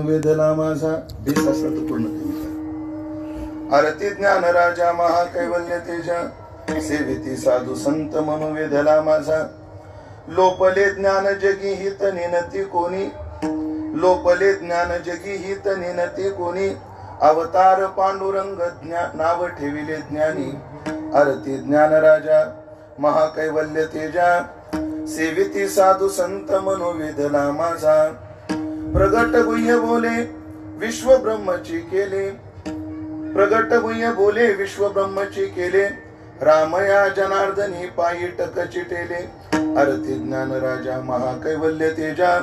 वेदला माझा बेस असला तर पूर्ण कमी. आरती ज्ञान राजा महाकैवल्य तेजा सेविती साधू संत म्हणून वेदला माझा. लोपले ज्ञान जगी हित निनती कोणी, लोपले ज्ञान जगी हित निनती कोणी. अवतार पांडुरंग नाव ठेविले ज्ञानी. आरती ज्ञान राजा महाकैवल्य तेजा सेविती साधू संत म्हणून वेदला माझा. प्रगट गुह्य बोले विश्व ब्रह्मची केले, प्रगट गुह्य बोले विश्व ब्रह्मची केले. रामया जनार्दनी पायी टक चिटेले. आरती ज्ञान राजा महाकैवल्य तेजा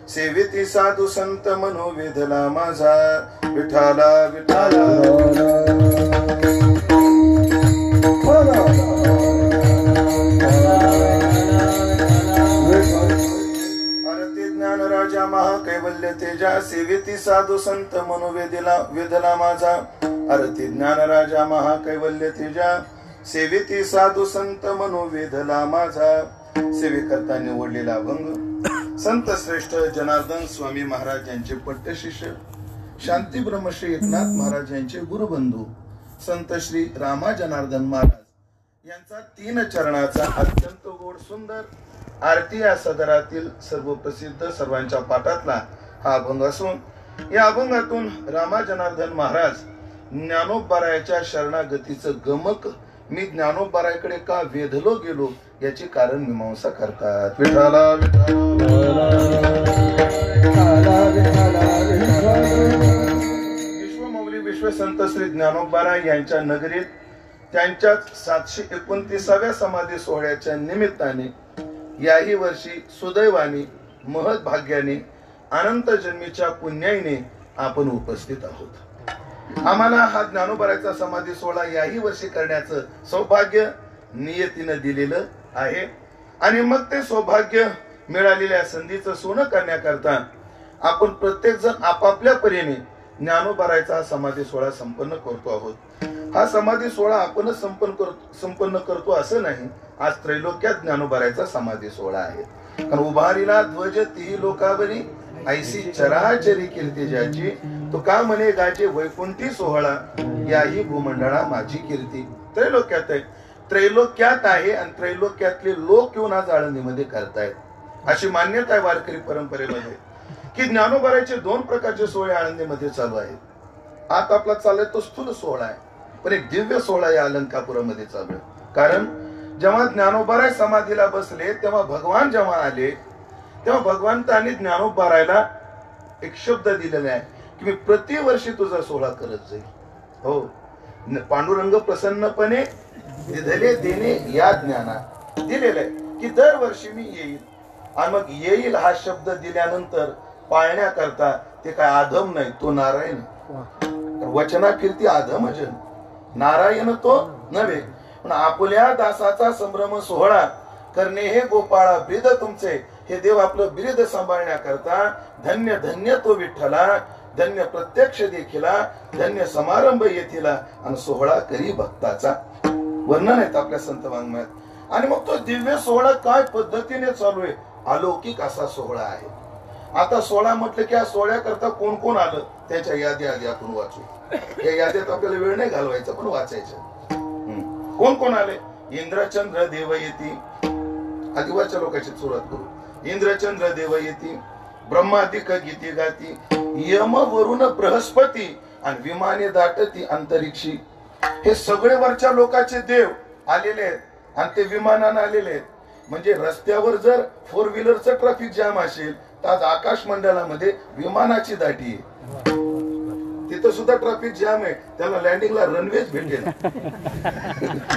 सेविती साधू संत मनो वेदला माझा. विठाला विठाला राजा महाकैवल्य तेजा सेविती साधू संत मनो वेदला माझा. आरती ज्ञान राजा महाकैवल्य तेजा सेविती साधू संत मनो वेदला माझा. सेवेकरता निवडलेला अभंग संत श्रेष्ठ जनार्दन स्वामी महाराज यांचे पट्ट शिष्य शांती ब्रह्मश्री एकनाथ महाराज यांचे गुरुबंधू संत श्री रामा जनार्दन महाराज यांचा 3 चरणाचा अत्यंत गोड सुंदर आरती या सदरातील सर्व प्रसिद्ध सर्वांच्या पाठातला हा अभंग असून या अभंगातून रामा जनार्दन महाराज ज्ञानोबारायाच्या शरणागतीचं गमक मी ज्ञानोबारायाकडे का वेधलो गेलो याचे कारण मीमांसा करतात. विठाला विश्वमौली विश्वसंत श्री ज्ञानोबाराय यांच्या नगरीत त्यांच्या 729व्या समाधी सोहळ्याच्या निमित्ताने याही वर्षी सुदैवाने महत् भाग्याने अनंत जन्मीच्या पुण्याईने आपण उपस्थित आहोत. आम्हाला हा ज्ञानोबारायचा समाधी सोहळा याही वर्षी करण्याचं सौभाग्य नियतीनं दिलेलं आहे आणि मग ते सौभाग्य मिळालेल्या संधीचं सोनं करण्याकरता आपण प्रत्येक जण आपापल्या परीने ज्ञानोबारायचा समाधी सोहळा संपन्न करतो आहोत. हा समाधी सोहळा आपणच संपन्न करतो असं नाही. आज त्रैलोक्यात ज्ञानोबारायचा समाधी सोहळा आहे. कारण उभारीला ध्वज ती लोकावरी ऐसी चराचरी कीर्ती ज्याची. तो का म्हणे गाजे वैकुंठी सोहळा याही भूमंडळा माझी कीर्ती. त्रैलोक्यात आहे, त्रैलोक्यात आहे आणि त्रैलोक्यातले लोक येऊन आज आळंदीमध्ये करतायत अशी मान्यता आहे वारकरी परंपरेमध्ये की ज्ञानोबारायचे 2 प्रकारचे सोहळे आळंदीमध्ये चालू आहेत. आता आपला चाललाय तो स्थूल सोहळा आहे, पण एक दिव्य सोहळा या अलंकापुरामध्ये चालू आहे. कारण जेव्हा ज्ञानोबाराय समाधीला बसले तेव्हा भगवान जेव्हा आले तेव्हा भगवंतांनी ज्ञानोबारायला एक शब्द दिलेला आहे की मी प्रतिवर्षी तुझा सोहळा करत जाईल. हो, पांडुरंग प्रसन्नपणे दिधले देणे या ज्ञाना दिलेलं आहे की दरवर्षी मी येईल. आणि मग येईल हा शब्द दिल्यानंतर पाळण्याकरता ते काय आधम नाही, तो नारायण. वचना कीर्ती आधमजन, नारायण तो नव्हे. पण आपल्या दासाचा संभ्रम सोहळा करणे हे गोपाळा ब्रीद तुमचे. हे देव आपलं ब्रीद सांभाळण्याकरता धन्य धन्य तो विठ्ठला, धन्य प्रत्यक्ष देखिला, धन्य समारंभ येथीला आणि सोहळा करी भक्ताचा. वर्णन आहेत आपल्या संत वाङ्मयात. आणि मग तो दिव्य सोहळा काय पद्धतीने चालू आहे, अलौकिक असा सोहळा आहे. आता सोहळा म्हटलं की या सोहळ्याकरता कोण कोण आलं त्याच्या यादी आधी आपण वाचू. या यादीत आपल्याला वेळ नाही घालवायचा पण वाचायचं. कोण कोण आले. इंद्रचंद्र देव येती, आदिवाच्या लोकांची सुरुवात करू. इंद्रचंद्र देव येती, ब्रह्मादिक गीती गाती, यम वरुण बृहस्पती आणि विमाने दाटती अंतरिक्षी. हे सगळे वरच्या लोकांचे देव आलेले आहेत आणि ते विमानानं आलेले आहेत. म्हणजे रस्त्यावर जर 4 व्हीलरचं ट्रॅफिक जाम असेल तर आज आकाश मंडळामध्ये विमानाची दाटी आहे. तिथं सुद्धा ट्रॅफिक जाम आहे, त्याला लँडिंगला रनवेज भेटेल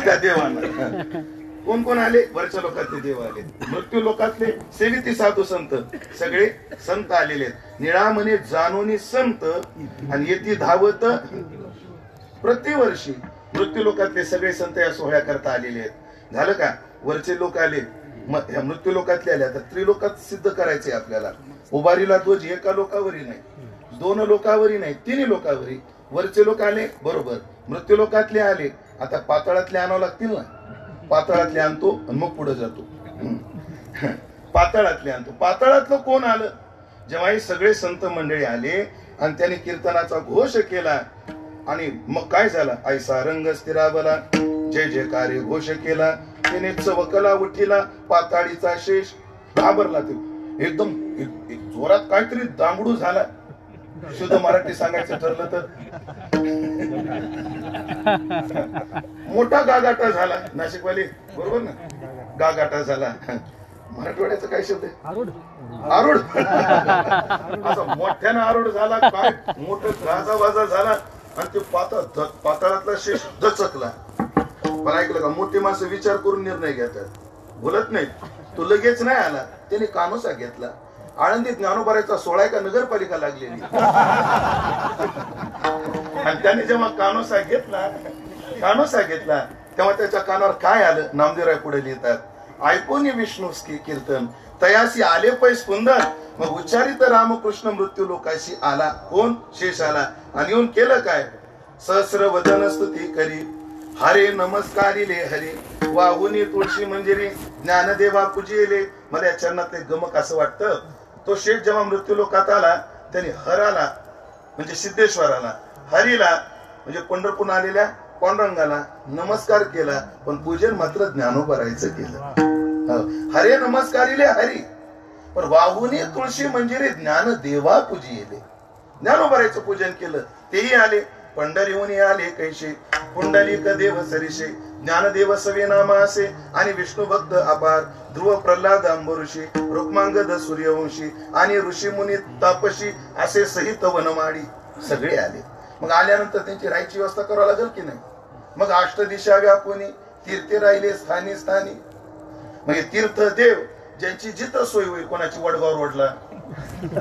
त्या देवांना. कोण कोण आले. वरच्या लोकातले देव आले, मृत्यू लोकातले सेविती साधू संत सगळे संत आलेले आहेत. निळामने जाणूनी संत आणि येती धावत. प्रतिवर्षी मृत्यू लोकातले सगळे संत या सोहळ्याकरता आलेले आहेत. झालं का. वरचे लोक आले, ह्या मृत्यू लोकातले आले. आता त्रिलोकात सिद्ध करायचे आपल्याला. उभारीला ध्वज एका लोकावरी नाही, 2 लोकावरी नाही, 3 लोकावरी. वरचे लोक आले बरोबर, मृत्यू लोकातले आले. आता पाताळातले आणावं लागतील ना. पाताळातले आणतो आणि मग पुढे जातो. पाताळातले आणतो. पाताळातलं कोण आलं. जेव्हा हे सगळे संत मंडळी आले आणि त्याने कीर्तनाचा घोष केला. आणि मग काय झालं, ऐसा रंग स्थिरावला, जय जयकारे घोष केला. त्याने चवकला उठिला, पाताळीचा शेष घाबरला. ते एकदम जोरात काहीतरी दांगडू झाला. शुद्ध मराठी सांगायचं ठरलं तर मोठा गागाटा झाला. नाशिकवाली बरोबर ना, गागाटा झाला. मराठवाड्याचा काय शब्द आहे? आरूढ. असा मोठ्यानं आरूढ झाला, काय मोठं गाजावाजा झाला. आणि ते पाताळातला शेष दचकला. पण ऐकलं का, मोठी माणसं विचार करून निर्णय घेतात, बोलत नाही. तो लगेच नाही आला, त्याने कानोसा घेतला. आळंदीत ज्ञानोबाराचा 16 का नगरपालिका लागलेली. आणि त्याने जेव्हा कानोसा घेतला तेव्हा त्याच्या कानावर काय आलं, नामदेवराय पुढे लिहितात, ऐकून विष्णू कीर्तन तयासी आले पै स्पंदन. मग उच्चारित रामकृष्ण मृत्यू लोकाशी आला. कोण? शेष आला. आणि येऊन केलं काय, सहस्र वदन स्तुती करी, हरे नमस्कारिले हरी, वाहुनी तुळशी मंजिरी, ज्ञानदेवा पूजिले. मला या चरणात एक गमक असं वाटतं, तो शेठ जेव्हा मृत्यू लोकात आला, त्याने हराला म्हणजे सिद्धेश्वराला, हरीला म्हणजे पंढरपूर आलेल्या पांडुरंगाला नमस्कार केला, पण पूजन मात्र ज्ञानोबारायचं केलं. हरे नमस्कारिले हरी, पण वाहुनी तुळशी मंजिरी, ज्ञानदेवा पूजिले. ज्ञानोबारायचं पूजन केलं, तेही आले. पंढरीहून आले कैसे, पुंडलिक देव सरिषे, ज्ञानदेव सवे नामा असे. आणि विष्णू भक्त अपार, ध्रुव प्रल्हाद अंबरुषी, रुक्मांगद सूर्यवंशी, आणि ऋषी मुनी तापशी असे सहित वनमाडी सगळे आले. मग आल्यानंतर त्यांची राहायची व्यवस्था करावी लागेल की नाही. मग अष्टदिशा व्यापुनी तीर्थे राहिले स्थानी स्थानी. म्हणजे तीर्थ देव ज्यांची जिथं सोय होईल, कोणाची वडगाव रोडला,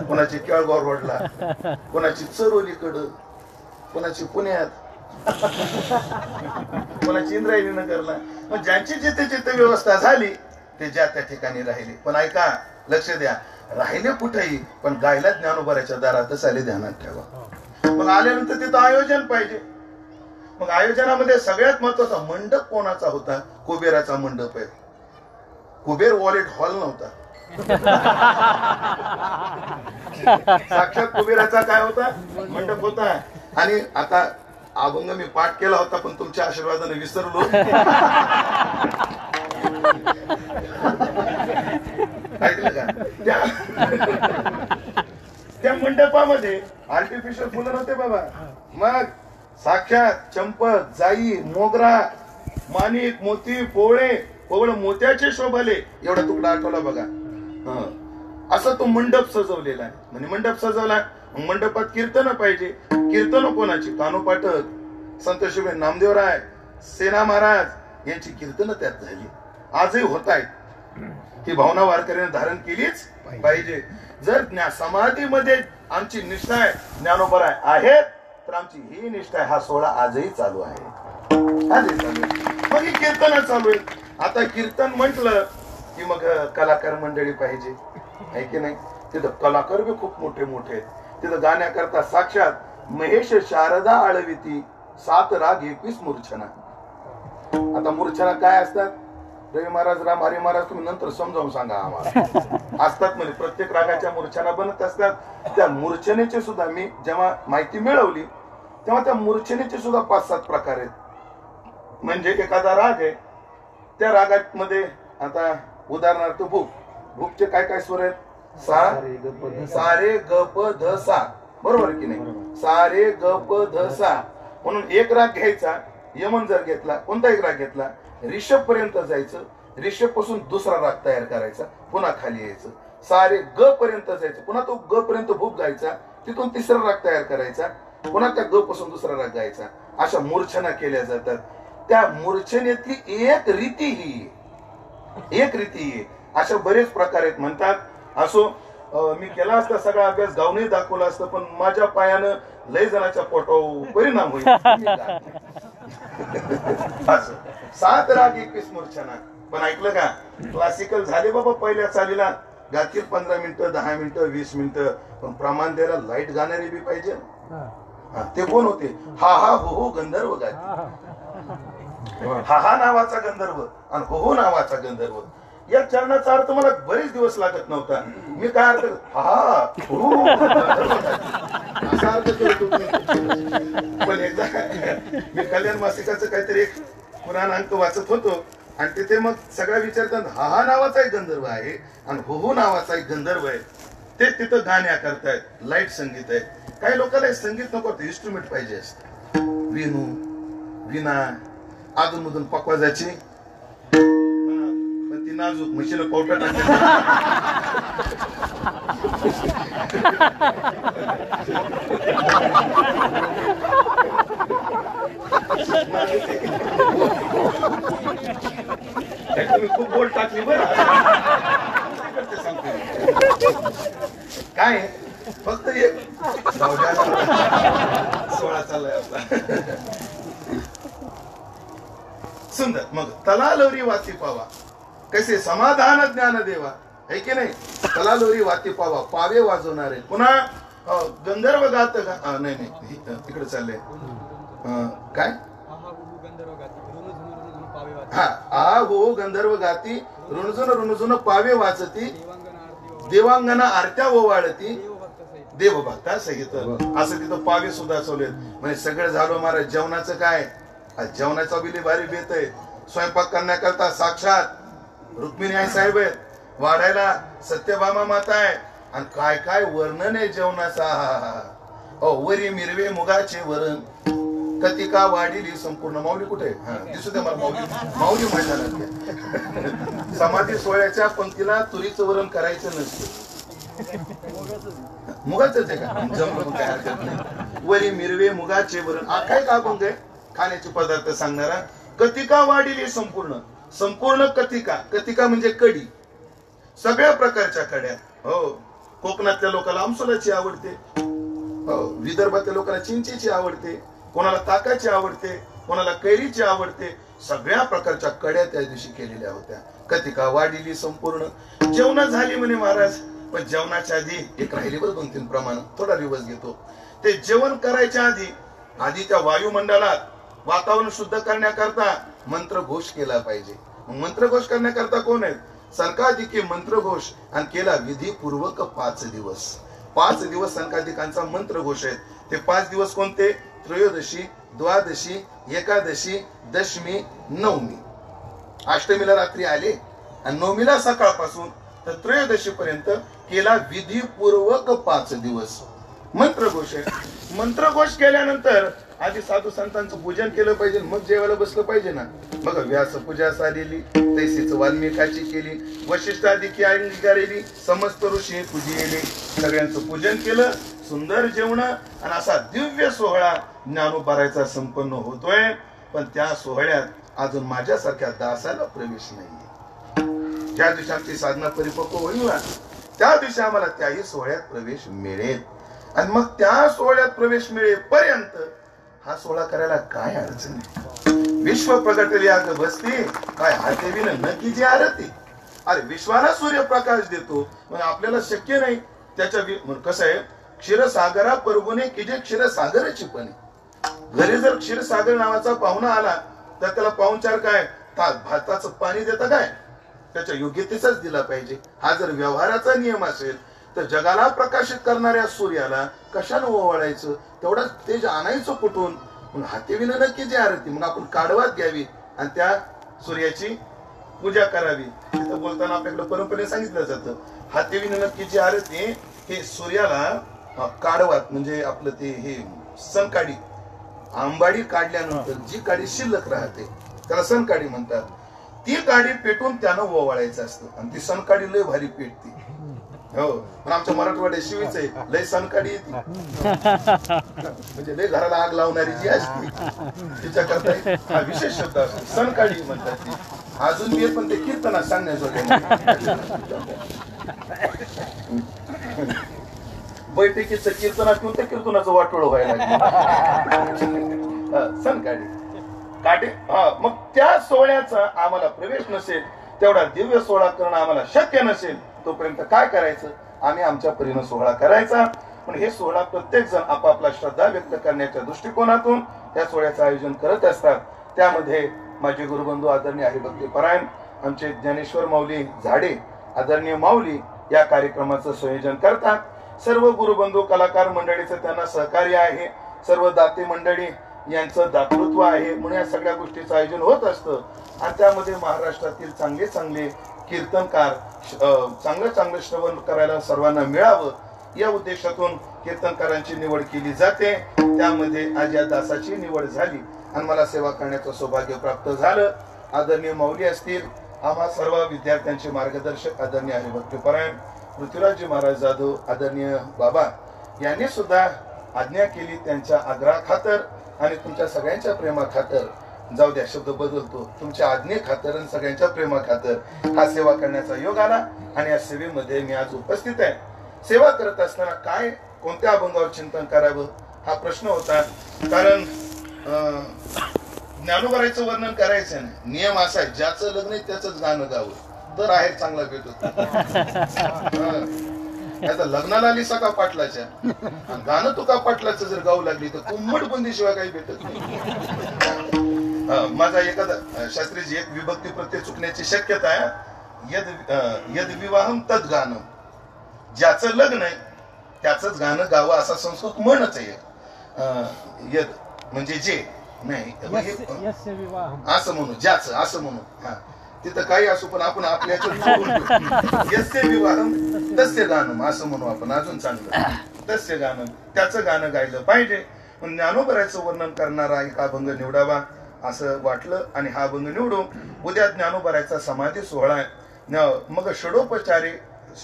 कोणाची केळगाव रोडला, कोणाची चरोलीकडं, कोणाची पुण्यात, कोणाची इंद्रायणी नगरला. मग ज्यांची जिथे जिथे व्यवस्था झाली ते ज्या त्या ठिकाणी राहिले. पण ऐका, लक्ष द्या, राहिले कुठेही पण गायला ज्ञानोबाराच्या दारातच आले, ध्यानात ठेवा. मग आल्यानंतर तिथं आयोजन पाहिजे. मग आयोजनामध्ये सगळ्यात महत्वाचा मंडप कोणाचा होता? कुबेराचा मंडप आहे. कुबेर वॉलेट हॉल नव्हता, साक्षात कुबेराचा काय होता? मंडप होता. आणि आता अभंग मी पाठ केला होता, पण तुमच्या आशीर्वादाने विसरलो. ऐकलं का? त्या मंडपामध्ये आर्टिफिशियल फुलं नव्हते बाबा. मग साक्षात चंपक, जाई, मोगरा, माणिक, मोती, पोळे, मोत्याचे शोभाले एवढा तुकडा आठवला बघा. असं तो मंडप सजवलेला आहे. म्हणजे मंडप सजवला, मंडपात कीर्तन पाहिजे. कीर्तन कोणाची? कानोपाठक, संत शिवे नामदेवराय, सेना महाराज यांची कीर्तन त्यात झाली. आजही होत आहेत. ही भावना वारकऱ्याने धारण केलीच पाहिजे. जर समाधीमध्ये आमची निष्ठा आहे, ज्ञानोबाराय आहेत, तर आमची ही निष्ठा आहे. हा सोहळा आजही चालू आहे, आजही चालू आहे. मग ही कीर्तन चालू आहे. आता कीर्तन म्हटलं की मग कलाकार मंडळी पाहिजे, आहे की नाही? तिथं कलाकार बी खूप मोठे मोठे आहेत. तिथं गाण्याकरता साक्षात महेश शारदा आळविती, 7 राग 21 मूर्छना. आता मूर्छना काय असतात? रवी महाराज, राम हरी महाराज, तुम्ही नंतर समजावून सांगा आम्हाला. असतात म्हणजे प्रत्येक रागाच्या मूर्छना बनत असतात. त्या मूर्छनेचे सुद्धा मी जेव्हा माहिती मिळवली तेव्हा त्या मूर्छनेचे सुद्धा 5-7 प्रकार आहेत. म्हणजे एखादा राग आहे, त्या रागात मध्ये आता उदाहरणार्थ भूप, भूपचे काय काय स्वर आहेत? सा रे ग प ध सा, बरोबर की नाही? सा रे ग प ध सा. म्हणून एक राग घ्यायचा, यमन जर घेतला, कोणता एक राग घेतला, रिषभ पर्यंत जायचं, रिषभ पासून दुसरा राग तयार करायचा, पुन्हा खाली यायचं, सा रे ग पर्यंत जायचं, पुन्हा तो ग पर्यंत भूप गायचा, तिथून तिसरा राग तयार करायचा, पुन्हा त्या ग पासून दुसरा राग गायचा. अशा मूर्छना केल्या जातात. त्या मूर्छनेतली एक रीती ही अशा बरेच प्रकार आहेत. म्हणतात असो, मी केला असता सगळा अभ्यास, गाऊनही दाखवला असतं, पण माझ्या पायानं लय जणांच्या पोटावर परिणाम होईल. 7 राग 21 मूर्छना. पण ऐकलं का? क्लासिकल झाले बाबा पहिल्या चालीला, गातील 15 मिनिटं, 10 मिनिटं, 20 मिनिटं, पण प्रमाण द्यायला लाईट गाणारे बी पाहिजे. ते कोण होते? हा हा हो हो गंधर्व गाते. हा हा नावाचा गंधर्व आणि हो हो नावाचा गंधर्व. या चरणाचा अर्थ मला बरेच दिवस लागत नव्हता. मी काय अर्थ असा अर्थ करतो. पण एकदा मी कल्याण मासिकाचं काहीतरी एक पुराण अंक वाचत होतो आणि तिथे मग सगळ्या विचारतात हा नावाचा एक गंधर्व आहे आणि हो नावाचा एक गंधर्व आहे. ते तिथं गाण्या करतायत, लाईट संगीत आहे. काही लोकांना संगीत नको, इन्स्ट्रुमेंट पाहिजे असत. विणू, विना, अधून मधून पकवाजाची, पण ती नाजूक मशीन पावटा टाकते. तुम्ही खूप बोल टाकली बरं. काय फक्त एक 16 चाललाय आपला. सुंदर. मग तलालोरी वाची पावा, कसे समाधान ज्ञान देवा, है की नाही. तलालोरी वाची पावा, पावे वाजवणारे. पुन्हा गंधर्व गात नाही तिकडे चाललंय काय. हा आ हो गंधर्व गाती, रुणझुन रुणझुन पावे वाचती, देवांगना आरत्या ओवाळती, देवभक्ता सहित. असं तिथं पावे सुद्धा चालू आहेत. म्हणजे सगळं झालं महाराज. जेवणाचं काय, जेवणाचा बिली भारी बेत आहे. स्वयंपाक करण्याकरता साक्षात रुक्मिणी आई साहेब आहेत, वाढायला सत्यभामा माता आहे. आणि काय काय वर्णन आहे जेवणाचा. वरी मिरवे मुगाचे वरण, कतिका वाढीली संपूर्ण. माऊली कुठे दिसू दे मला. माऊली म्हणतात समाधी सोहळ्याच्या पंक्तीला तुरीचं वरण करायचं नसतं. मुगाच आहे का, जमलं काय हरकत नाही. वरी मिरवे मुगाचे वरण, काय का अभंग आहे खाण्याचे पदार्थ सांगणारा. कतिका वाढीली संपूर्ण, संपूर्ण कतिका. कतिका म्हणजे कडी, सगळ्या प्रकारच्या कड्या. हो, कोकणातल्या लोकांना आमसोलाची आवडते, हो, विदर्भातल्या लोकांना चिंचेची आवडते, कोणाला ताकाची आवडते, कोणाला कैरीची आवडते. सगळ्या प्रकारच्या कड्या त्या दिवशी केलेल्या होत्या. कतिका वाढीली संपूर्ण. जेवण झाली म्हणे महाराज. पण जेवणाच्या आधी एक राहिली बरं 2-3 प्रमाण, थोडा रिवर्स घेतो. ते जेवण करायच्या आधी त्या वायुमंडलात वातावरण शुद्ध करण्याकरता मंत्रघोष केला पाहिजे. मंत्रघोष करण्याकरता कोण आहेत, संकादिके मंत्रघोष. आणि केला विधीपूर्वक 5 दिवस. 5 दिवस संकादिकांचा मंत्रघोष आहे. ते 5 दिवस कोणते, त्रयोदशी, द्वादशी, एकादशी, दशमी, नवमी. अष्टमीला रात्री आले आणि नवमीला सकाळपासून तर त्रयोदशी पर्यंत केला विधीपूर्वक 5 दिवस मंत्रघोष आहे. मंत्रघोष केल्यानंतर आधी साधू संतांचं पूजन केलं पाहिजे, मग जेवायला बसलं पाहिजे ना. बघा व्यास पूजा झालेली, तैसीच वाल्मिकाची केली, वशिष्ठादिकी अंगीकारेली, समस्त ऋषी पूजिले, सगळ्यांचं पूजन केलं, सुंदर जेवण आणि असा दिव्य सोहळा ज्ञानोबारायचा संपन्न होतोय. पण त्या सोहळ्यात अजून माझ्यासारख्या दासाला प्रवेश नाहीये. ज्या दिवशी आमची साधना परिपक्व होईल ना, त्या दिवशी आम्हाला त्याही सोहळ्यात प्रवेश मिळेल. आणि मग त्या सोहळ्यात प्रवेश मिळेपर्यंत हा सोहळा करायला काय अडचण आहे. विश्व प्रगटली आग बसती, काय हातेविन नक्की जी आरती. अरे विश्वाला सूर्यप्रकाश देतो, मग आपल्याला शक्य नाही त्याच्या. कसं आहे, क्षीरसागरा परगुणे की जे क्षीरसागरची पण. घरी जर क्षीरसागर नावाचा पाहुणा आला तर त्याला पाहुणचार काय, भाताचं पाणी देता काय, त्याच्या योग्यतेचाच दिला पाहिजे. हा जर व्यवहाराचा नियम असेल तर जगाला प्रकाशित करणाऱ्या सूर्याला कशाला ओवाळायचं, तेवढाच तेज आणायचं कुठून. मग हातेविन नक्की जी आरती, मग आपण काढवात घ्यावी आणि त्या सूर्याची पूजा करावी. तिथं बोलताना आपल्याकडे परंपरेने सांगितलं जातं, हातेविन नक्की जी आरती हे सूर्याला काढवात म्हणजे आपलं ते हे सनकाडी, आंबाडी काढल्यानंतर जी काडी शिल्लक राहते त्याला सनकाडी म्हणतात. ती काडी पेटून त्यानं ओवाळायचं असतं. आणि ती सनकाडी लय भारी पेटते. हो, पण आमच्या मराठवाड्यात शिवीच आहे, लय सनकाडी येते म्हणजे लय घराला आग लावणारी जी असते तिच्याकरता हा विशेष शब्द असतो, सनकाडी म्हणतात ती. अजून मी पण ते कीर्तनात सांगण्याचं बैठकीचं कीर्तनात किंवा त्या कीर्तनाचं वाटोळ व्हायला सनकाडी काटे. मग त्या सोहळ्याचा आम्हाला प्रवेश नसेल, तेवढा दिव्य सोहळा करणं आम्हाला शक्य नसेल, तोपर्यंत काय करायचं, आम्ही आमच्या परीनं सोहळा करायचा. पण हे सोहळा प्रत्येक जण आपापला श्रद्धा व्यक्त करण्याच्या दृष्टिकोनातून या सोहळ्याचं आयोजन करत असतात. त्यामध्ये माझे गुरुबंधू आदरणीय हरिभक्ती परायण आमचे ज्ञानेश्वर माऊली झाडे आदरणीय माऊली या कार्यक्रमाचं संयोजन करतात. सर्व गुरुबंधू कलाकार मंडळीचं त्यांना सहकार्य आहे. सर्व दाते मंडळी यांचं दातृत्व आहे. म्हणून या सगळ्या गोष्टीचं आयोजन होत असतं. आणि त्यामध्ये महाराष्ट्रातील चांगले चांगले कीर्तनकार चांगलं श्रवण करायला सर्वांना मिळावं या उद्देशातून कीर्तनकारांची निवड केली जाते. त्यामध्ये आज या दासाची निवड झाली आणि मला सेवा करण्याचं सौभाग्य प्राप्त झालं. आदरणीय माऊली असतील, आम्हा सर्व विद्यार्थ्यांचे मार्गदर्शक आदरणीय हरिभक्तीपरायण पृथ्वीराजजी महाराज जाधव आदरणीय बाबा यांनी सुद्धा आज्ञा केली. त्यांच्या आग्रहा खातर आणि तुमच्या सगळ्यांच्या प्रेमा खातर, जाऊ द्या शब्द बदलतो, तुमच्या आज्ञे खातर आणि सगळ्यांच्या प्रेमा खातर हा सेवा करण्याचा योग आला आणि या सेवेमध्ये मी आज उपस्थित आहे. सेवा करत असताना काय कोणत्या अभंगावर चिंतन करावं हा प्रश्न होता. कारण ज्ञानोबाराचं वर्णन करायचं नाही. नियम असा आहे, ज्याचं लग्न आहे त्याचंच गाणं गावं तर आहे चांगला भेट होत. आता लग्नाला आली सका पाटलाच्या गाणं तुका पाटलाचं जर गाऊ लागली तर कुंभड बुंदीशिवाय काही भेटत नाही. माझा एखादा शास्त्रीची एक विभक्ती प्रत्यय चुकण्याची शक्यता आहे. यद विवाहम तद गाणं, ज्याचं लग्न आहे त्याचंच गाणं गावं असा संस्कृत म्हणच आहे. यद म्हणजे जे नाही असं म्हणू, ज्याचं असं म्हणू. हा तिथं काही असू पण आपण आपल्या यस्य विवाहम तस्य गाणं असं म्हणू आपण. अजून चांगलं तस्य गाणं, त्याचं गाणं गायलं पाहिजे. पण ज्ञानोबाराचं वर्णन करणारा एक अभंग निवडावा असं वाटलं आणि हा अभंग निवडू. उद्या ज्ञानोबाराचा समाधी सोहळा आहे.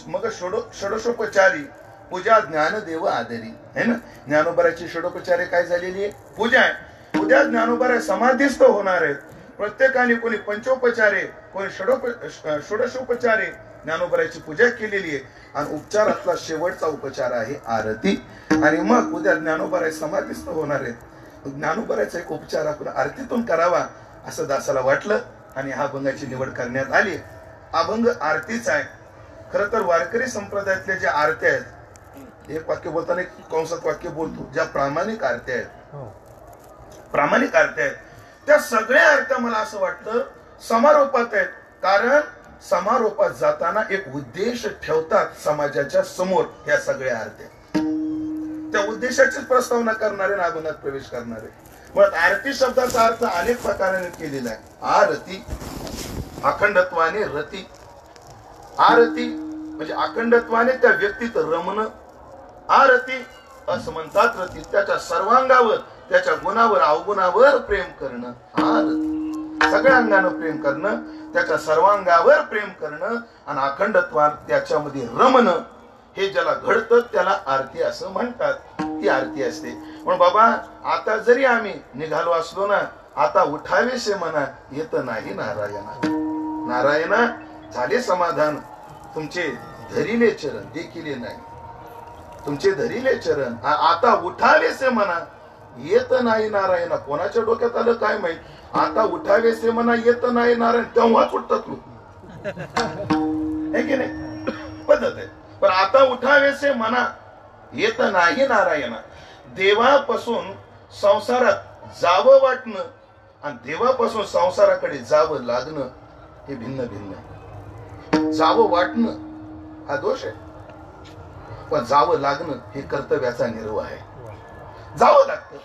मग षोडशोपचारी पूजा ज्ञानदेव आदरी है ना. ज्ञानोबाराची षोडोपचारे काय झालेली आहे? पूजा आहे. उद्या ज्ञानोबारा समाधीस्थ होणार आहेत. प्रत्येकाने कोणी पंचोपचारे कोणी षोडशोपचारे ज्ञानोबाराची पूजा केलेली आहे. आणि उपचारातला शेवटचा उपचार आहे आरती. आणि मग उद्या ज्ञानोबारा समाधीस्थ होणार आहेत. ज्ञानोबाराचा एक उपचार आपण आरतीतून करावा असं दासाला वाटलं आणि हा अभंगाची निवड करण्यात आली. अभंग आरतीचा आहे. खरं तर वारकरी संप्रदायातल्या ज्या आरत्या आहेत, एक वाक्य बोलताना एक कंसात वाक्य बोलतो, ज्या प्रामाणिक आरत्या आहेत, प्रामाणिक आरत्या आहेत, त्या सगळ्या आरत्या मला असं वाटतं समारोपात आहेत. कारण समारोपात जाताना एक उद्देश ठेवतात समाजाच्या समोर. या सगळ्या आरत्या त्या उद्देशाचीच प्रस्तावना करणारे आणि अभंगात प्रवेश करणारे. मग आरती शब्दाचा अर्थ अनेक प्रकाराने केलेला आहे. आरती अखंडत्वाने रती. आरती म्हणजे अखंडत्वाने त्या व्यक्तीत रमणं. आरती असं म्हणतात रती, त्याच्या सर्वांगावर त्याच्या गुणावर अवगुणावर प्रेम करणं. आरती सगळ्या अंगानं प्रेम करणं, त्याच्या सर्वांगावर प्रेम करणं आणि अखंडत्वात त्याच्यामध्ये रमणं, हे ज्याला घडतं त्याला आरती असं म्हणतात. ती आरती असते. पण बाबा आता जरी आम्ही निघालो असलो ना, आता उठावेसे म्हणा येत नाही नारायणा. नारायणा झाले समाधान, तुमचे धरिले चरण देखिले नाही, तुमचे धरिले चरण आता उठावेसे म्हणा येत नाही नारायणा. कोणाच्या डोक्यात आलं काय माहित. आता उठावेसे म्हणा येत नाही नारायण, तेव्हाच उठतात लोक, है की नाही? पद्धत आहे. पण आता उठावेसे म्हणा येत नाही नारायणा. देवापासून संसारात जावं वाटणं आणि देवापासून संसाराकडे जावं लागणं हे भिन्न भिन्न आहे. जावं वाटणं हा दोष आहे, पण जावं लागणं हे कर्तव्याचा निर्वाह आहे. जावं लागतं.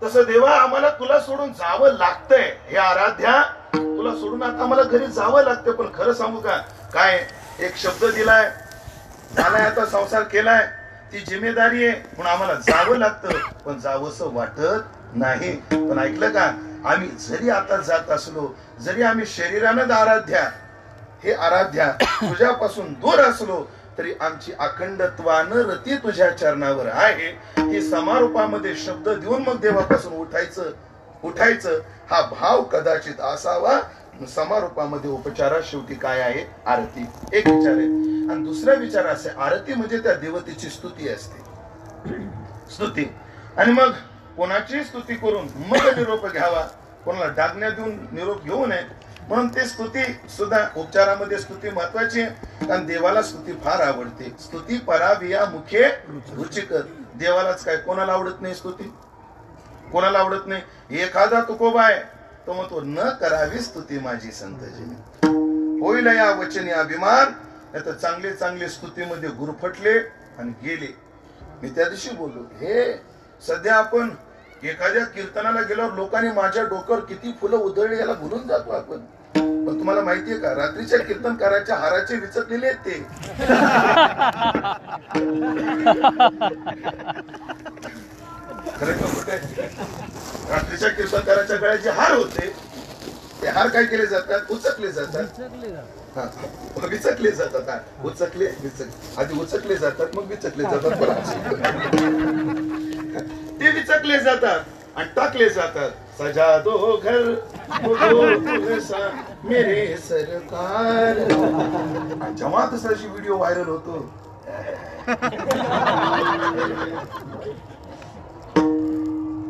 तसं देवा आम्हाला तुला सोडून जावं लागतंय. हे आराध्या तुला सोडून आता आम्हाला घरी जावं लागतं. पण खरं सांगू का, काय एक शब्द दिलाय, झालाय, आता संसार केलाय, ती जिम्मेदारी आहे म्हणून आम्हाला जावं लागतं. पण जावंसं वाटत नाही. पण ऐकलं का, आम्ही जरी आता जात असलो, जरी आम्ही शरीरानं आराध्या हे आराध्या तुझ्यापासून दूर असलो, तरी आमची अखंडत्वानं रती तुझ्या चरणावर आहे. ही समारोपामध्ये शब्द देऊन मग देवापासून उठायचं हा भाव कदाचित असावा. समारोपामध्ये उपचारात शेवटी काय आहे? आरती. एक विचार आहे. आणि दुसरा विचार असे, आरती म्हणजे त्या देवतेची स्तुती असते. स्तुती. आणि मग कोणाची स्तुती करून मग निरोप घ्यावा, कोणाला डागण्या देऊन निरोप घेऊ नये. म्हणून ते स्तुती सुद्धा उपचारामध्ये स्तुती महत्वाची आहे. कारण देवाला स्तुती फार आवडते. स्तुती पराविया मुखे रुचिकर. देवालाच काय, कोणाला आवडत नाही स्तुती? कोणाला आवडत नाही? एखादा तुकोबा आहे तो म्हणतो न करावी स्तुती माझी संतजीने. होईल या वचनी अभिमान. तर चांगले चांगले स्तुतीमध्ये गुरफटले आणि गेले. मी त्या दिवशी बोललो, हे सध्या आपण एखाद्या कीर्तनाला गेल्यावर लोकांनी माझ्या डोक्यावर किती फुलं उधळली याला भुलून जातो आपण. पण तुम्हाला माहितीये का, रात्रीच्या कीर्तनकाराच्या हाराचे विचकलेले आहेत ते. रात्रीच्या कीर्तनकाराच्या गळ्याचे हार होते, ते हार काय केले जातात, उचकले जातात. विचकले जातात. उचकले आधी उचकले जातात, मग विचकले जातात. ते विचकले जातात आणि टाकले जातात. सजा दो घर मेरे सरकार. जेव्हा तसाची व्हिडिओ व्हायरल होतो,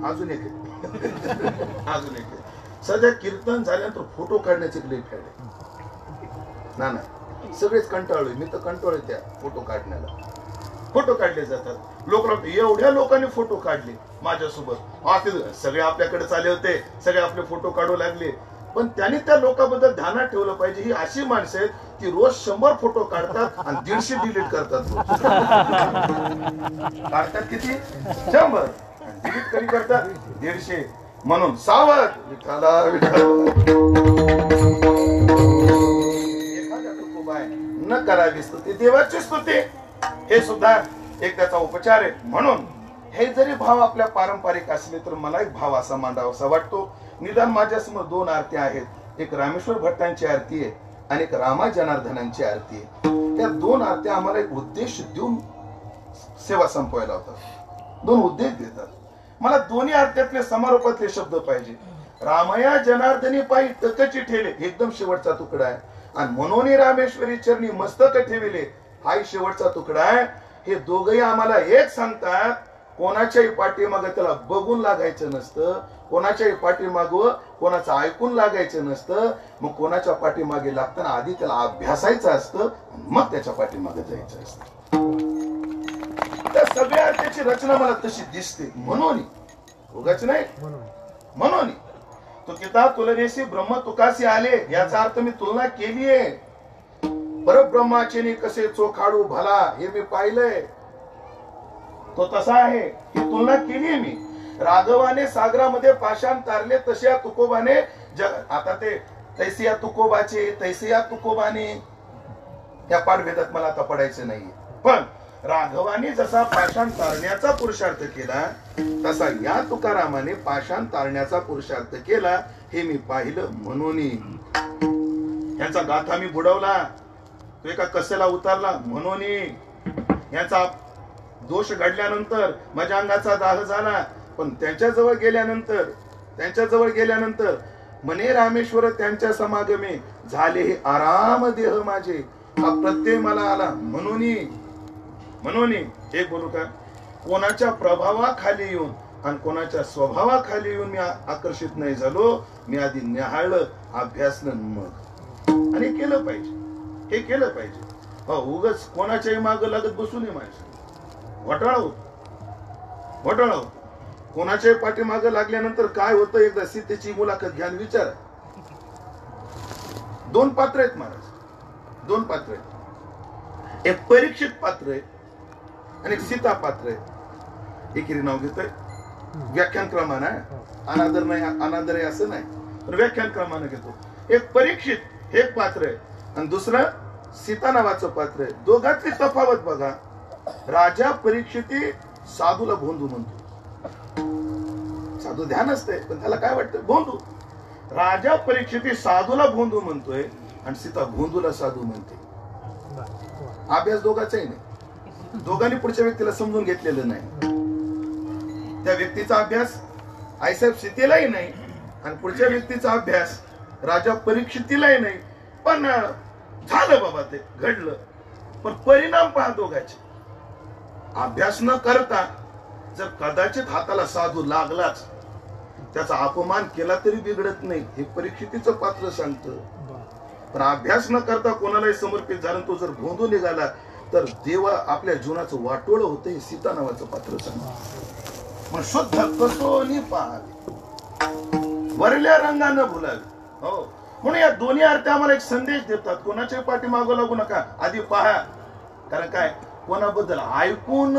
अजून एक सध्या कीर्तन झाल्यानंतर फोटो काढण्याचे लई फॅड आहे. ना सगळेच कंटाळलोय, मी तर कंटाळलोय त्या फोटो काढण्याला. फोटो काढले जातात. लोक एवढ्या लोकांनी फोटो काढले माझ्यासोबत. सगळे आपल्याकडे आले होते, सगळे आपले फोटो काढू लागले. पण त्यांनी त्या लोकांबद्दल ध्यानात ठेवलं पाहिजे, ही अशी माणसं आहेत की रोज 100 फोटो काढतात आणि 150 डिलीट करतात. काढतात किती? 100. डिलीट कधी करतात? 150. म्हणून सावध. विठाला एखाद्या तुकोबाय न करावी स्तुती, देवाची स्तुती हे सुद्धा एक त्याचा उपचार आहे. म्हणून हे जरी भाव आपल्या पारंपरिक असले तर मला एक भाव असा मांडावासा वाटतो. निदान माझ्यासमोर 2 आरत्या आहेत. एक रामेश्वर भट्टांची आरती आहे आणि एक रामा जनार्दनांची आरती आहे. त्या 2 आरत्या आम्हाला एक उद्देश देऊन सेवा संपवायला होतात. 2 उद्देश देतात. मला दोन्ही आरत्यातले समारोपातले शब्द पाहिजे. रामया जनार्दनी पायी तकची ठेले, एकदम शेवटचा तुकडा आहे. आणि मनोनी रामेश्वरी चरणी मस्तक ठेविले, हाही शेवटचा तुकडा आहे. हे दोघही आम्हाला एक सांगतात, कोणाच्याही पाठीमाग त्याला बघून लागायचं नसतं, कोणाच्याही पाठीमाग कोणाचं ऐकून लागायचं नसतं. मग कोणाच्या पाठीमागे लागताना आधी त्याला अभ्यासायचं असतं, मग त्याच्या पाठीमागे जायचं असतं. त्या सगळ्या त्याची रचना मला तशी दिसते. म्हणून उगाच नाही, म्हणून तो किताब तुलनेशी ब्रह्म तुकाशी आले, याचा अर्थ मी तुलना केलीये. परब्रह्माचे कसे चोखाडू भला हे मी पाहिलंय. तो तसा आहे, ही तुलना केलीये मी. राघवाने सागरामध्ये पाषाण तारले, तशा तुकोबाने आता ते तैसिया तुकोबाचे तैसिया तुकोबाने, या पाठभेदात मला आता पडायचं नाहीये. पण राघवाने जसा पाषाण तारण्याचा पुरुषार्थ केला, तसा या तुकारामाने पाषाण तारण्याचा पुरुषार्थ केला, हे मी पाहिलं. म्हणून यांचा गाथा मी बुडवला, तो एका कसेला उतारला. म्हणून याचा दोष घडल्यानंतर माझ्या अंगाचा दाह झाला. पण त्यांच्याजवळ गेल्यानंतर मने रामेश्वर त्यांच्या समागमे झाले हे आराम देह माझे, हा प्रत्यय मला आला. म्हणून एक बोलू का, कोणाच्या प्रभावाखाली येऊन आणि कोणाच्या स्वभावाखाली येऊन मी आकर्षित नाही झालो. मी आधी निहाळलं, अभ्यासलं, मग आणि केलं पाहिजे. हे केलं पाहिजे. उगाच कोणाच्याही माग लागत बसू नये. माणसं वटाळा होत. कोणाच्याही पाठीमाग लागल्यानंतर काय होतं, एकदा सीतेची मुलाखत घ्या, विचारा. 2 पात्र आहेत महाराज, 2 पात्र आहेत. एक परीक्षित पात्र आहे आणि एक सीता पात्र आहे. एकेरी नाव घेतोय, व्याख्यान क्रमाने, अनादर आहे असं नाही, पण व्याख्यान क्रमाने घेतो. एक परीक्षित हे पात्र आहे आणि दुसरं सीता नावाचं पात्र आहे. दोघांची तफावत बघा. राजा परीक्षिती साधूला भोंदू म्हणतो. साधू ध्यान असते, पण त्याला काय वाटतं, भोंदू. राजा परीक्षिती साधूला भोंदू म्हणतोय आणि सीता भोंदूला साधू म्हणते. अभ्यास दोघांचाही नाही. दोघांनी पुढच्या व्यक्तीला समजून घेतलेलं नाही. त्या व्यक्तीचा अभ्यास आईसाहेब सीतेलाही नाही आणि पुढच्या व्यक्तीचा अभ्यास राजा परीक्षितीलाही नाही. पण झालं बाबा, ते घडलं. पण परिणाम पहा दोघांचे. अभ्यास न करता जर कदाचित हाताला साधू लागलाच, त्याचा अपमान केला तरी बिघडत नाही, हे परीक्षितीचं पात्र सांगतं. पण अभ्यास न करता कोणालाही समर्पित झाला, तो जर भोंदू निघाला तर देवा आपल्या जीवनाचं वाटोळ होतं, हे सीता नावाचं पात्र सांगतं. मग शुद्ध कसोनी पाहावे, वरल्या रंगानं भुलावे. हो, म्हणून या दोन्ही आरत्या आम्हाला एक संदेश देतात, कोणाच्या पाठीमागं लागू नका, आधी पहा. कारण काय, कोणाबद्दल ऐकून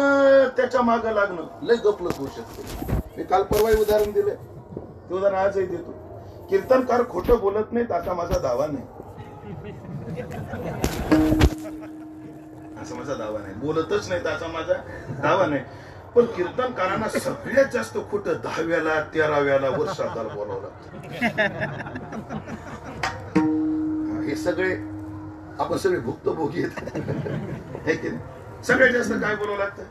त्याच्या मागं लागणं लय गपलत होऊ शकतो. मी काल परवा उदाहरण दिले, ते उदाहरण आजही देतो. कीर्तनकार खोटं बोलत नाहीत असा माझा दावा नाही, असा माझा दावा नाही. बोलतच नाही असा माझा दावा नाही. पण कीर्तनकारांना सगळ्यात जास्त खोटं 10व्याला 13व्याला वर्षाला बोलावं लागतं. हे सगळे आपण सगळे भुक्तभोगी आहेत. सगळ्यात जास्त काय बोलावं लागतं?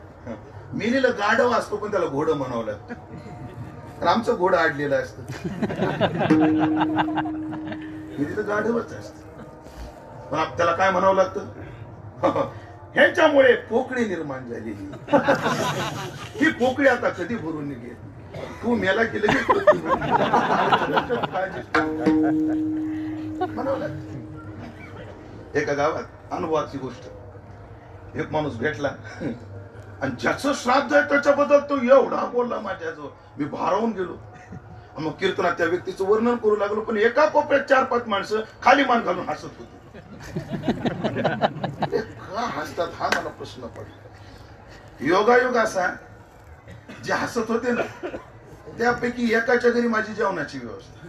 मिनीला गाढव असतो पण त्याला घोडं म्हणावं लागतं. आमचं घोडं आडलेलं असतं, मिनी तर गाढवच असत. पण त्याला काय म्हणावं लागतं? ह्याच्यामुळे पोकळी निर्माण झालेली. ही पोकळी आता कधी भरून निघेल? तू मेला की लगेच म्हणावं लागतं. एका गावात अनुभवाची गोष्ट, एक माणूस भेटला आणि ज्याचं श्राद्ध आहे त्याच्याबद्दल तो एवढा बोलला माझ्याजवळ, मी भारावून गेलो. मग कीर्तनात त्या व्यक्तीचं वर्णन करू लागलो, पण एका कोपऱ्यात 4-5 माणसं खाली मान घालून हसत होती. का हसतात हा मला प्रश्न पडला. योगायोग असा, जे हसत होते ना त्यापैकी एकाच्या घरी माझी जेवणाची व्यवस्था.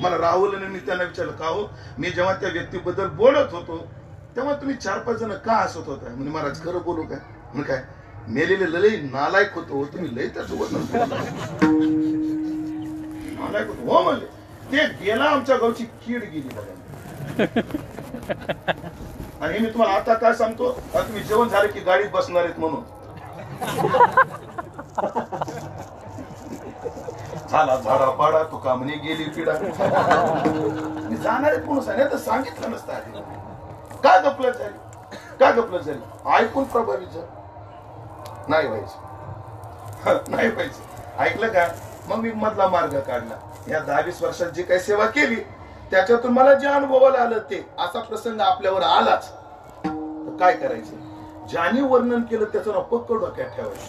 मला राहुल आणि मी त्यांना विचारलं, का हो, मी जेव्हा त्या व्यक्तीबद्दल बोलत होतो तेव्हा तुम्ही 4-5 जण का हसत होता? म्हणजे महाराज खरं बोलू काय? म्हणजे काय, मेलेले लय नालायक होतो तुम्ही, लय त्याचं वर्णन नालायक होतो. हो म्हणले, ते गेला आमच्या गावची कीड गेली बघा. आणि मी तुम्हाला आता काय सांगतो, तुम्ही जेवण झाले की गाडीत बसणार आहेत म्हणून. झाला झाडा पाडा तू कामणी गेली पिढा. मी जाणार आहेत म्हणून सांगितलं, तर सांगितलं नसतं आधी. का गपलत झाली? का गपलत झाली? ऐकून प्रभावित झालं नाही व्हायचं, नाही व्हायचं. ऐकलं का? मग मी मधला मार्ग काढला. या 10-20 वर्षात जी काही सेवा केली त्याच्यातून मला जे अनुभवाला आलं, ते असा प्रसंग आपल्यावर आलाच तर काय करायचं? ज्याने वर्णन केलं त्याचं नाव पक्क डोक्यात ठेवायचं.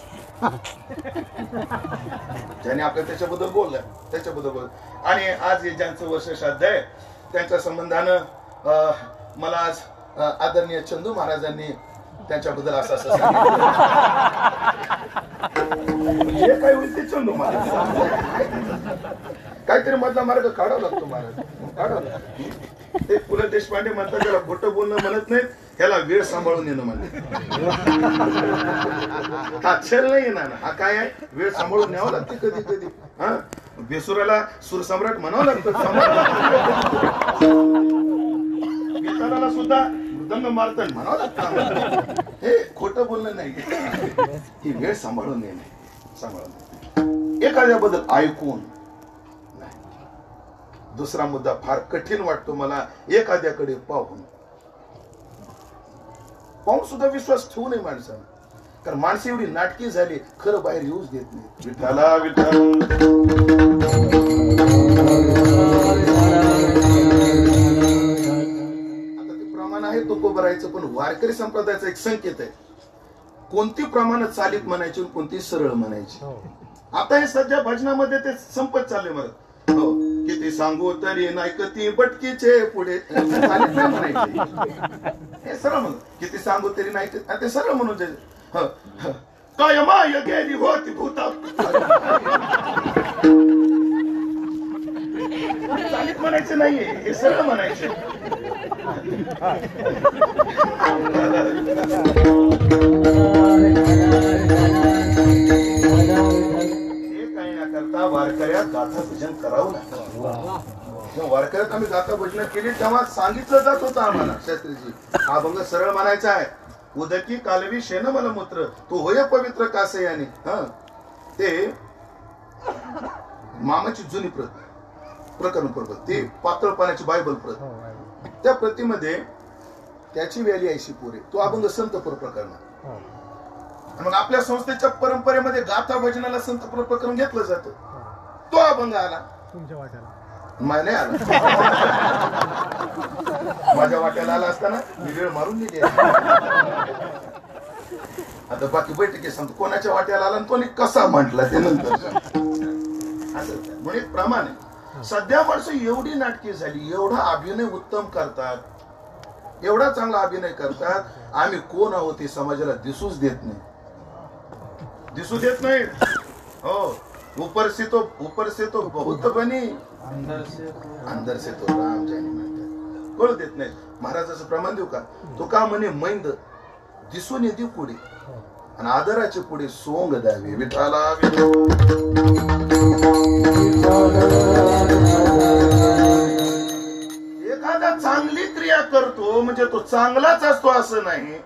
ज्याने आपल्या त्याच्याबद्दल बोललं त्याच्याबद्दल बोल. आणि आज ज्यांचं वर्ष श्राद्ध आहे त्यांच्या संबंधानं मला आज आदरणीय चंदू महाराजांनी त्यांच्याबद्दल असं असं सांगितलं. हे काय होईल ते चंदू महाराज, काहीतरी मधला मार्ग काढावा लागतो महाराज, काढावा लागतो. ते पु ल देशपांडे म्हणतात, त्याला खोटं बोलणं म्हणत नाहीत, ह्याला वेळ सांभाळून येणं म्हणतात. हा छल नाही येणार ना, हा काय आहे, वेळ सांभाळून न्यावं लागते कधी कधी. हा, बेसुराला सूरसम्राट म्हणावं लागतं, बेतालाला सुद्धा मृदंग मारताना म्हणावं लागतं. हे खोटं बोलणं नाही, ही वेळ सांभाळून येणे, सांभाळून एखाद्याबद्दल ऐकून. दुसरा मुद्दा फार कठीण वाटतो मला, एखाद्याकडे पाहून सुद्धा विश्वास ठेवू नये माणसानं. कारण माणसं एवढी नाटकी झाली, खरं बाहेर येऊच देत नाही. विठ्ठला विठ्ठल. आता ते प्रमाण आहे तो कोबरायचं, पण वारकरी संप्रदायाचा एक संकेत आहे, कोणती प्रमाण चालीत म्हणायची कोणती सरळ म्हणायची. आता हे सध्या भजनामध्ये ते संपत चालले मला. हो, किती सांगू तरी नायकती बटकीचे पुढे चालीत नाही म्हणायचे, हे सरळ म्हणून. किती सांगू तरी नाही ते सरळ म्हणून जाईल. काय माय गेली होती भूता, चालीत म्हणायचं नाहीये, हे सरळ म्हणायचं. करता वारकऱ्यात गाथा भजन करावं लागतं. वारकऱ्यात आम्ही गाथा भजन केली तेव्हा सांगितलं जात होतं आम्हाला, शास्त्रीजी हा अभंग सरळ म्हणायचा आहे. उदकी कालवी शेन मलमूत्र तो होय पवित्र कासे याने. ते मामाची जुनी प्रकरण प्रत, ते पातळ पाण्याची बायबल प्रत, त्या प्रतीमध्ये त्याची व्याली ऐशी पोरे, तो अभंग संतपूर प्रकरण. मग आपल्या संस्थेच्या परंपरेमध्ये गाथा भजनाला संतपूर प्रकरण घेतलं जातं. तो अभंग आला तुमच्या वाट्याला, नाही आला, माझ्या वाट्याला आला असताना मी वेळ मारून दिली. आता बाकी बैठकी सांगतो कोणाच्या वाट्याला आला आणि कोणी कसा म्हटला ते नंतर. असं म्हणून एक प्रमाण आहे. सध्या माणसं एवढी नाटकी झाली, एवढा अभिनय उत्तम करतात, एवढा चांगला अभिनय करतात, आम्ही कोण आहोत हे समाजाला दिसूच देत नाही, दिसू देत नाही. हो, ऊपर से तो बहुत बनी, अंदर से तो राम जाने म्हणतात, कळू देत नाही. महाराजाचं प्रमाण देऊ का? तो का म्हणे मैंद दिसून येते पुढे आणि आदराचे पुढे सोंग द्यावे. विठाला एखादा चांगली क्रिया करतो म्हणजे तो चांगलाच असतो असं नाही.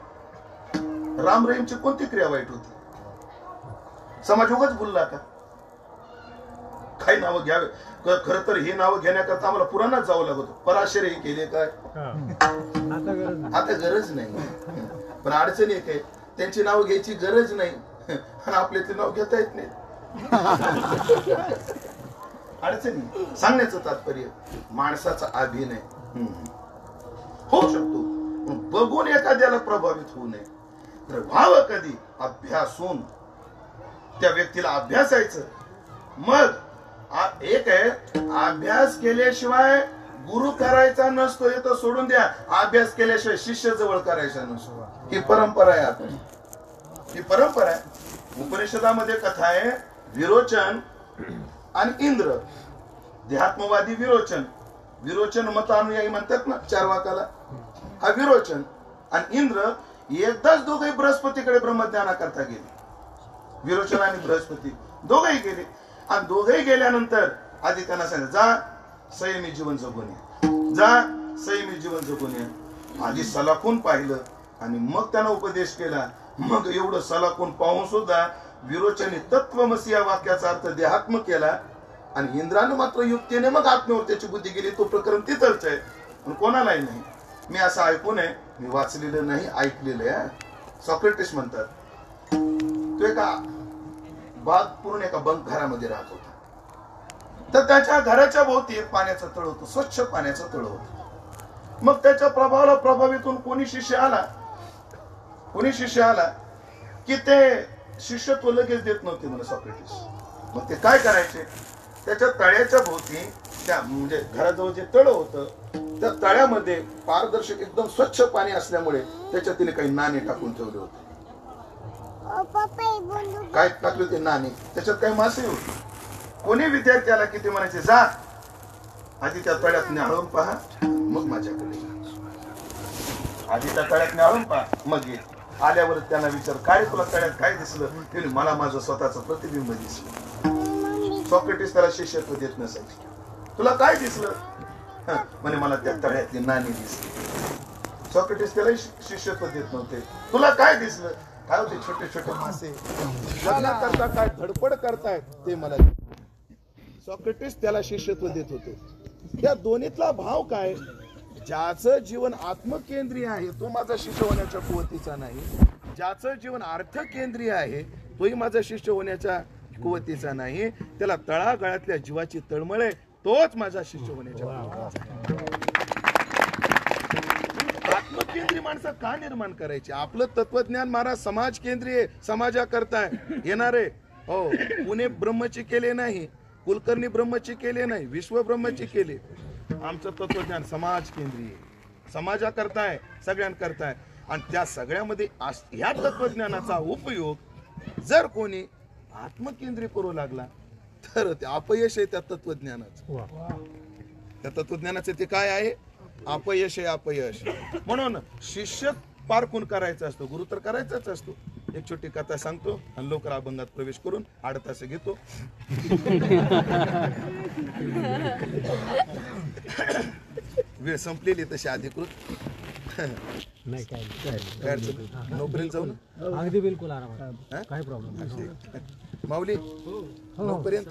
राम रहीमची कोणती क्रिया वाईट होती? समाज उगाच बोलला का? काही नावं घ्यावे, खर तर हे नावं घेण्याकरता आम्हाला पुराणात जावं लागत. पराशर हे केले काय? आता गरज नाही, पण अडचण एक आहे, त्यांची नावं घ्यायची गरज नाही आणि आपल्याचे नाव घेता येत नाही. अडचणी सांगण्याचं तात्पर्य माणसाचा अभिनय होऊ शकतो, बघून एखाद्याला प्रभावित होऊ नये. तर व्हावं कधी? अभ्यासून. त्या व्यक्तीला अभ्यासायचं. मग एक आहे, अभ्यास केल्याशिवाय गुरु करायचा नसतो हे तर सोडून द्या, अभ्यास केल्याशिवाय शिष्य जवळ करायचा नसतो. ही परंपरा आहे आपली, ही परंपरा आहे. उपनिषदामध्ये कथा आहे, विरोचन आणि इंद्र. देहात्मवादी विरोचन, विरोचन मत अनुयायी म्हणतात ना चार्वाकाला, हा विरोचन. आणि इंद्र एकदाच दोघे बृहस्पतीकडे ब्रह्मज्ञाना करता गेले. विरोचन आणि बृहस्पती दोघेही गेले. आणि दोघेही गेल्यानंतर आधी त्यांना सांगितलं, जा संयमी जीवन जगून या, जा संयमी जीवन जगून या. आधी सलाखून पाहिलं आणि मग त्यांना उपदेश केला. मग एवढं सलाखून पाहून सुद्धा विरोचनी तत्वमसी या वाक्याचा अर्थ देहात्म केला आणि इंद्रानं मात्र युक्तीने मग आत्म्यावर त्याची बुद्धी गेली. तो प्रकरण तिथंच आहे, पण कोणालाही नाही. मी असं ऐकून आहे, मी वाचलेलं नाही, ऐकलेलं आहे. सॉक्रेटिस म्हणतात, तो एका बाग पूर्ण एका बंक घरामध्ये राहत होता. तर त्याच्या घराच्या भोवती एक पाण्याचं तळ होतं, स्वच्छ पाण्याचं तळ होतं. मग त्याच्या प्रभावाला प्रभावित होऊन कोणी शिष्य आला की ते शिष्यत्व लगेच देत नव्हते म्हणे सॉक्रेटिस. मग ते काय करायचे, त्याच्या तळ्याच्या भोवती, त्या म्हणजे घराजवळ जे तळ होतं त्या तळ्यामध्ये पारदर्शक एकदम स्वच्छ पाणी असल्यामुळे त्याच्यात तिने काही नाणे टाकून ठेवले होते. काय टाकले ते नाणे? त्याच्यात काही मासे होते. कोणी विद्यार्थ्याला किती म्हणायचे, जा आधी त्या तळ्यात न्याहाळून पहा, मग माझ्याकडे आधी त्या तळ्यात न्याहाळून पहा, मग ये. आल्यावर त्यांना विचार, काय तुला तळ्यात काय दिसलं? ते मला माझं स्वतःचं प्रतिबिंब दिसलं. सॉक्रेटिस त्याला शिष्यत्व देत नसायचे. तुला काय दिसलं? म्हणे मला त्या तळ्यातली नाणी दिसली. सॉक्रेटिस त्याला शिष्यत्व देत नव्हते. तुला काय दिसलं? काय होते छोटे छोटे मासे करता काय धडपड करतायत ते मला. सॉक्रेटिस त्याला शिष्यत्व देत होते. त्या दोन्हीतला भाव काय? ज्याचं जीवन आत्मकेंद्रीय आहे तो माझा शिष्य होण्याच्या कुवतीचा नाही, ज्याचं जीवन अर्थकेंद्रीय आहे तोही माझा शिष्य होण्याच्या कुवतीचा नाही. त्याला तळागाळातल्या जीवाची तळमळ आहे, तोच माझा शिष्य होण्याच्या आत्मकेंद्रीय माणसं का निर्माण करायची? आपलं तत्वज्ञान महाराज समाज केंद्रीय, समाजा करताय येणारे. हो, पुणे ब्रह्मची केले नाही, कुलकर्णी ब्रह्मची केले नाही, विश्व ब्रह्मची केले. आमचं तत्वज्ञान समाज केंद्रीय, समाजा करताय, सगळ्यांना करताय. आणि त्या सगळ्यामध्ये ह्या तत्वज्ञानाचा उपयोग जर कोणी आत्मकेंद्रीय करू लागला तर ते अपयश आहे त्या तत्वज्ञानाचं. त्या तत्वज्ञानाचे ते काय आहे? अपयश आहे, अपयश. म्हणून शिष्य पारखून करायचा असतो, गुरु तर करायचाच असतो. एक छोटी कथा सांगतो आणि लवकर अभंगात प्रवेश करून 8 तास घेतो. वेळ संपलेली तशी अधिकृत नाही, काय नोकरीला जाऊन अगदी बिलकुल आराम, काय प्रॉब्लेम. माऊली पर्यंत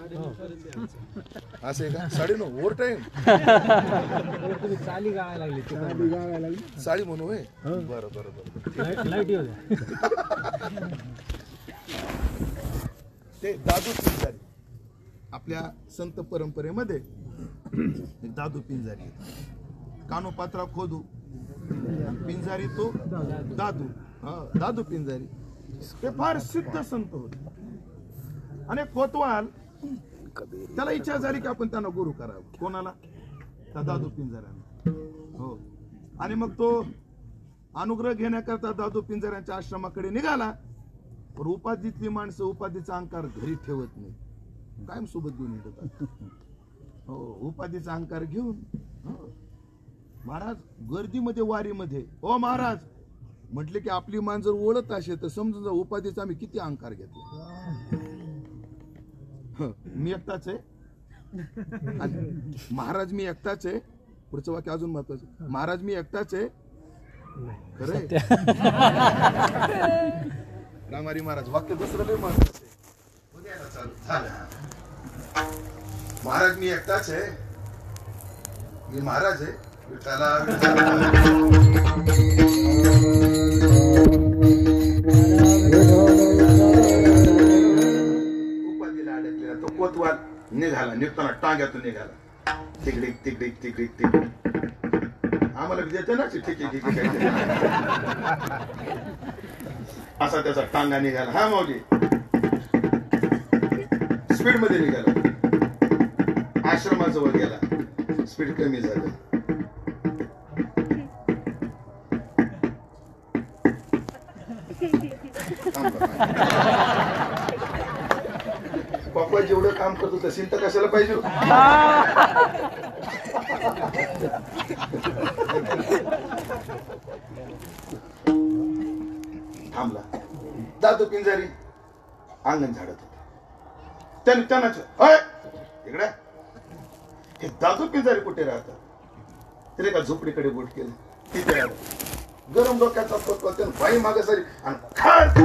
असं आहे का? 9:30 ओव्हर टाइम तुम्ही चाली गावायला लागली, साडी म्हणू होय. बरं बरं बरं, लाईट येऊ द्या. ते दादू पिंजारी आपल्या संत परंपरेमध्ये एक दादू पिंजारी, कानोपात्रा खोदू पिंजारी तो दादू, दादू पिंजारी. ते फार सिद्ध संत होते. आणि कोतवाल त्याला इच्छा झाली की आपण त्यांना गुरु करावं. कोणाला? त्या दादू पिंजऱ्यांना. हो. आणि मग तो अनुग्रह घेण्याकरता दादू पिंजऱ्यांच्या आश्रमाकडे निघाला. पण उपाधीतली माणसं उपाधीचा अहंकार घरी ठेवत नाही, कायम सोबत घेऊन येतात. हो, उपाधीचा अहंकार घेऊन. हो. महाराज गर्दीमध्ये वारीमध्ये, ओ महाराज म्हटले की आपली मान जर ओळख असे तर समजून जा उपाधीचा आम्ही किती अहंकार घेतला. मी एकटाच आहे आणि महाराज मी एकटाच आहे. पुढचं वाक्य अजून महत्वाचं, महाराज मी एकटाच आहे. खरंय रामारी महाराज वाक्य दुसरं लय महत्वाचं आहे. महाराज मी एकटाच आहे, मी महाराज आहे. विठ्ठला उपाधीला अडकलेला तो कोतवाल निघाला, निघताना टांग्यातून निघाला. तिकडे तिकडे तिकडे तिकडे आम्हाला देते ना ठीक आहे असा त्याचा टांगा निघाला. हा माऊली स्पीड मध्ये निघाला. आश्रमाजवळ गेला, स्पीड कमी झालं. पप्पा जेवढं काम करतो तशी तर कशाला पाहिजे. थांबला. दादू पिंजारी अंगण झाडत होता. त्याने त्यांना इकडे हे दादू पिंजारी कुठे राहतात? तरी एका झोपडीकडे बोट केलं. तिथे राहतात. गरम डोक्याचा पत्वा त्यानं बाई मागे सारी आणि खाड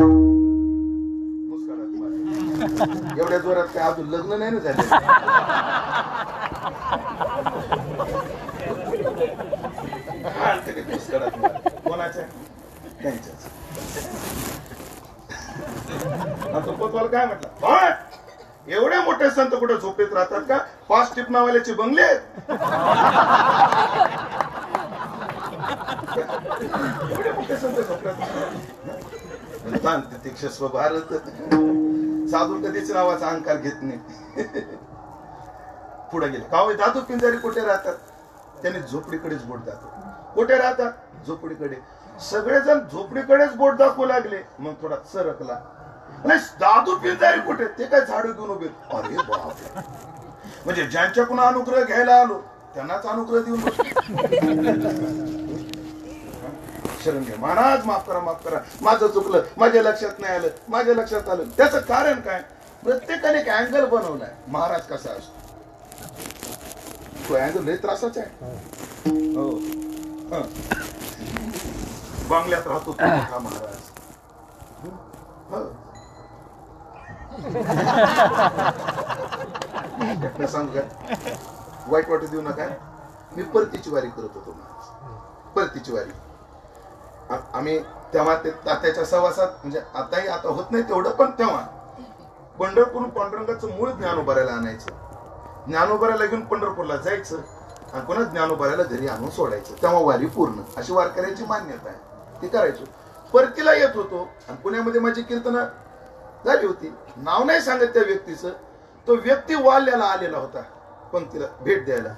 मुस्कारात. एवढ्या जोरात काय अजून लग्न नाही ना झालं. कोणाच्या? त्यांच्याच. पोतवाल काय म्हटलं, एवढे मोठे संत कुठे झोपेत राहतात का? 5 टिपणावाल्याचे बंगले आहेत. एवढे मोठे संत झोपतात. तीक्षस्व भारत साधू कधीच नावाचा अहंकार घेत नाही. पुढे गेले. का दादू पिंजारी कुठे राहतात? त्यांनी झोपडीकडेच बोट दाखव. कुठे राहतात? झोपडीकडे. सगळेजण झोपडीकडेच बोट दाखवू लागले. मग थोडा सरकला. दादू पिंजारी कुठे? ते काय झाडू घेऊन उभे. अरे बाप, म्हणजे ज्यांच्याकडून अनुग्रह घ्यायला आलो त्यांनाच अनुग्रह देऊन शरण घ्या. महाराज माफ करा, माफ करा, माझं चुकलं, माझ्या लक्षात नाही आलं, माझ्या लक्षात आलं. त्याचं कारण काय? प्रत्येकाने एक अँगल बनवलाय. महाराज कसा असतो तो अँगल लय त्रासाचा आहे. हो, बंगल्यात राहतो तो मोठा महाराज. सांगू काय, वाईट वाटू देऊ नका. मी परतीची वारी करत होतो महाराज, परतीची वारी. आम्ही तेव्हा ते तात्याच्या सहवासात, म्हणजे आताही आता होत नाही तेवढं, पण तेव्हा पंढरपूर पांडुरंगाचं मूळ ज्ञानोबाऱ्याला आणायचं. ज्ञानोबाऱ्याला घेऊन पंढरपूरला जायचं आणि पुन्हा ज्ञानोबाऱ्याला घरी आणून सोडायचं. तेव्हा वारी पूर्ण अशी वारकऱ्यांची मान्यता आहे. ती करायचो. परतीला येत होतो आणि पुण्यामध्ये माझी कीर्तनं झाली होती. नाव नाही सांगत त्या व्यक्तीचं. तो व्यक्ती वाल्याला आलेला होता पंक्तीला भेट द्यायला.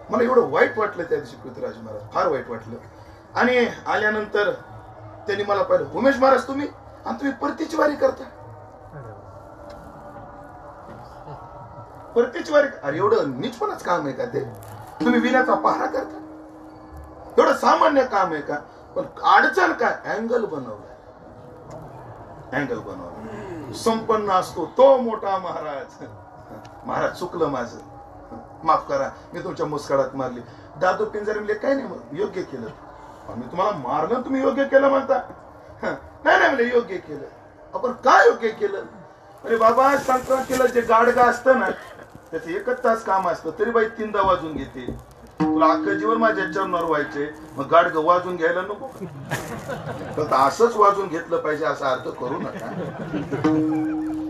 मला एवढं वाईट वाटलं त्या दिवशी पृथ्वीराज महाराज, फार वाईट वाटलं. आणि आल्यानंतर त्यांनी मला पाहिलं, उमेश महाराज तुम्ही, आणि तुम्ही परतीची वारी करता? परतीची वारी? अरे एवढं नीचपणाच काम आहे का ते? तुम्ही विण्याचा पहारा करता? एवढं सामान्य काम आहे का? पण अडचण काय? अँगल बनवलाय. अँगल बनवला. संपन्न असतो तो मोठा महाराज. महाराज चुकलं माझं, माफ करा, मी तुमच्या मुस्काळात मारली. दादू पिंजारी म्हणले काय नाही, मग योग्य केलं. मी तुम्हाला मारलं, तुम्ही योग्य केलं म्हणता? नाही नाही म्हणले योग्य केलं. आपण काय योग्य केलं? अरे बाबा, संक्रांतीला जे गाडगा असतं ना त्याचं 1 तास काम असतं, तरी बाई 3दा वाजून घेते. तुला अख्खं जीवन माझ्या चरणावर व्हायचे, मग गाडग वाजून घ्यायला नको? तर असंच वाजून घेतलं पाहिजे असा अर्थ करू नका.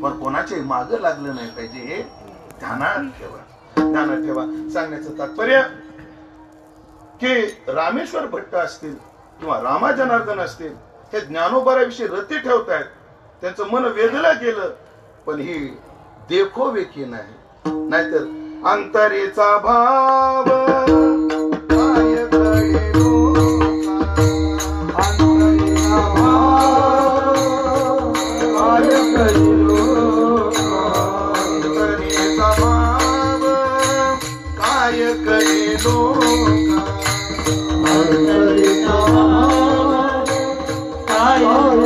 पण कोणाचे माग लागलं नाही पाहिजे हे ध्यानात ठेवा. ध्यानात ठेवा. सांगण्याचं तात्पर्य की रामेश्वर भट्ट असतील किंवा रामा जनार्दन असतील, हे ज्ञानोबाऱ्याविषयी रती ठेवतायत. त्यांचं मन वेधलं गेलं, पण ही देखोवे की नाही. नाहीतर अंतरीचा भाव काय कळे लोका, अंतरीचा भाव काय कळे लोका, अंतरीचा भाव काय कळे लोका, अंतरीचा भाव काय कळे